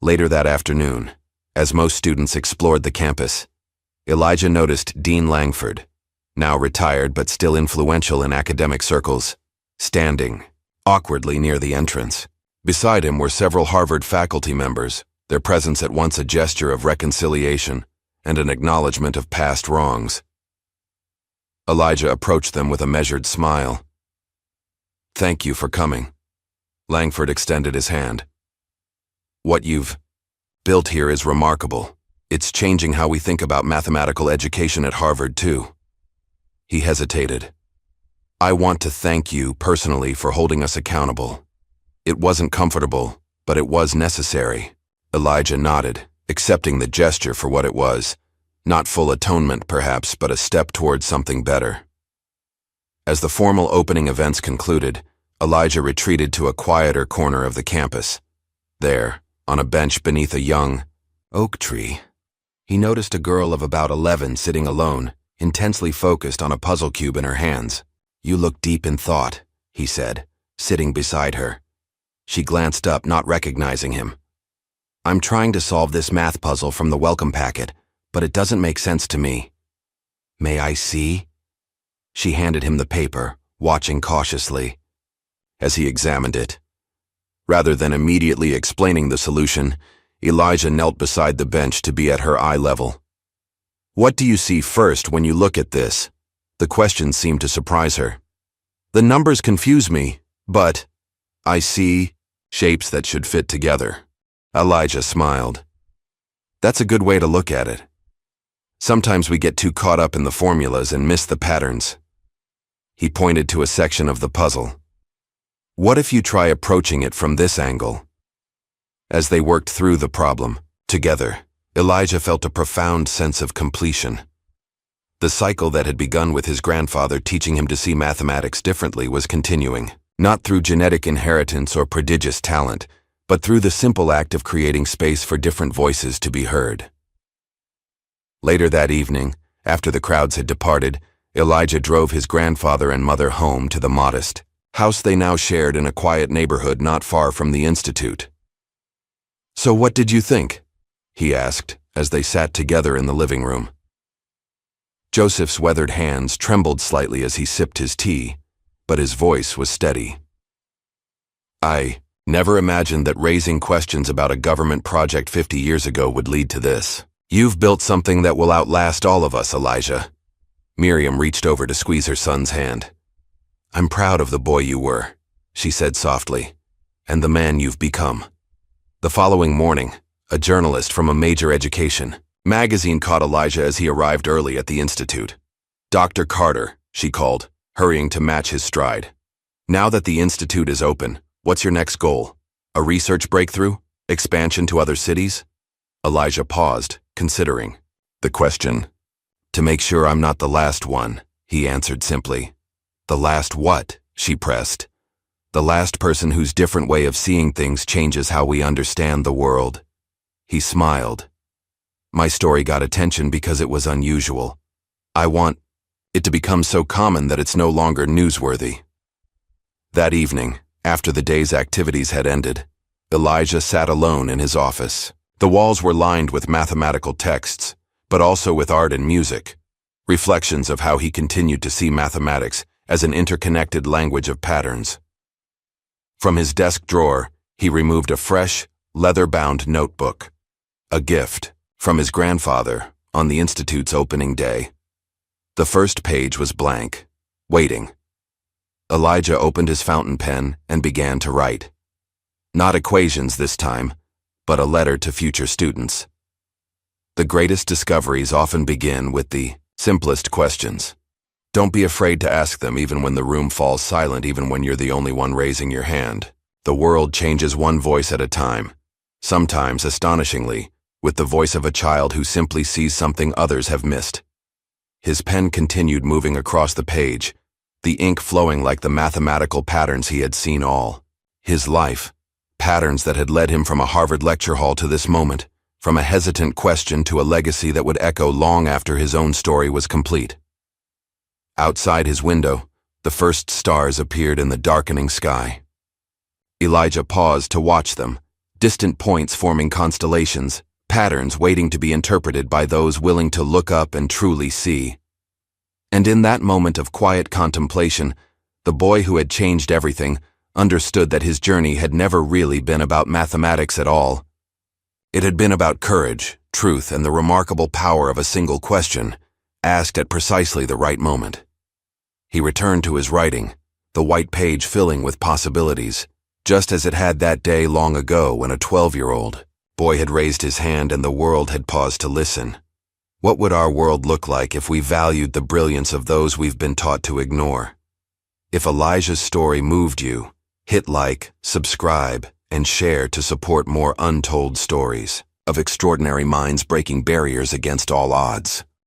Later that afternoon, as most students explored the campus, Elijah noticed Dean Langford, now retired but still influential in academic circles, standing awkwardly near the entrance. Beside him were several Harvard faculty members, their presence at once a gesture of reconciliation and an acknowledgement of past wrongs. Elijah approached them with a measured smile. "Thank you for coming." Langford extended his hand. "What you've built here is remarkable. It's changing how we think about mathematical education at Harvard, too." He hesitated. "I want to thank you personally for holding us accountable. It wasn't comfortable, but it was necessary." Elijah nodded, accepting the gesture for what it was. Not full atonement, perhaps, but a step towards something better. As the formal opening events concluded, Elijah retreated to a quieter corner of the campus. There, on a bench beneath a young oak tree, he noticed a girl of about 11 sitting alone, intensely focused on a puzzle cube in her hands. "You look deep in thought," he said, sitting beside her. She glanced up, not recognizing him. "I'm trying to solve this math puzzle from the welcome packet, but it doesn't make sense to me." "May I see?" She handed him the paper, watching cautiously. As he examined it, rather than immediately explaining the solution, Elijah knelt beside the bench to be at her eye level. "What do you see first when you look at this?" The question seemed to surprise her. "The numbers confuse me, but I see shapes that should fit together." Elijah smiled. "That's a good way to look at it. Sometimes we get too caught up in the formulas and miss the patterns." He pointed to a section of the puzzle. "What if you try approaching it from this angle?" As they worked through the problem, together, Elijah felt a profound sense of completion. The cycle that had begun with his grandfather teaching him to see mathematics differently was continuing, not through genetic inheritance or prodigious talent, but through the simple act of creating space for different voices to be heard. Later that evening, after the crowds had departed, Elijah drove his grandfather and mother home to the modest house they now shared in a quiet neighborhood not far from the Institute. "So what did you think?" he asked as they sat together in the living room. Joseph's weathered hands trembled slightly as he sipped his tea, but his voice was steady. "I never imagined that raising questions about a government project 50 years ago would lead to this. You've built something that will outlast all of us, Elijah." Miriam reached over to squeeze her son's hand. "I'm proud of the boy you were," she said softly, "and the man you've become." The following morning, a journalist from a major education magazine caught Elijah as he arrived early at the Institute. "Dr. Carter," she called, hurrying to match his stride. "Now that the Institute is open, what's your next goal? A research breakthrough? Expansion to other cities?" Elijah paused, considering the question. "To make sure I'm not the last one," he answered simply. "The last what?" she pressed. "The last person whose different way of seeing things changes how we understand the world." He smiled. "My story got attention because it was unusual. I want it to become so common that it's no longer newsworthy." That evening, after the day's activities had ended, Elijah sat alone in his office. The walls were lined with mathematical texts, but also with art and music, reflections of how he continued to see mathematics as an interconnected language of patterns. From his desk drawer, he removed a fresh, leather-bound notebook, a gift from his grandfather on the Institute's opening day. The first page was blank, waiting. Elijah opened his fountain pen and began to write. Not equations this time, but a letter to future students. The greatest discoveries often begin with the simplest questions. Don't be afraid to ask them even when the room falls silent, even when you're the only one raising your hand. The world changes one voice at a time, sometimes astonishingly, with the voice of a child who simply sees something others have missed. His pen continued moving across the page, the ink flowing like the mathematical patterns he had seen all his life, patterns that had led him from a Harvard lecture hall to this moment, from a hesitant question to a legacy that would echo long after his own story was complete. Outside his window, the first stars appeared in the darkening sky. Elijah paused to watch them, distant points forming constellations, patterns waiting to be interpreted by those willing to look up and truly see. And in that moment of quiet contemplation, the boy who had changed everything understood that his journey had never really been about mathematics at all. It had been about courage, truth, and the remarkable power of a single question, asked at precisely the right moment. He returned to his writing, the white page filling with possibilities, just as it had that day long ago when a 12-year-old boy had raised his hand and the world had paused to listen. What would our world look like if we valued the brilliance of those we've been taught to ignore? If Elijah's story moved you, hit like, subscribe, and share to support more untold stories of extraordinary minds breaking barriers against all odds.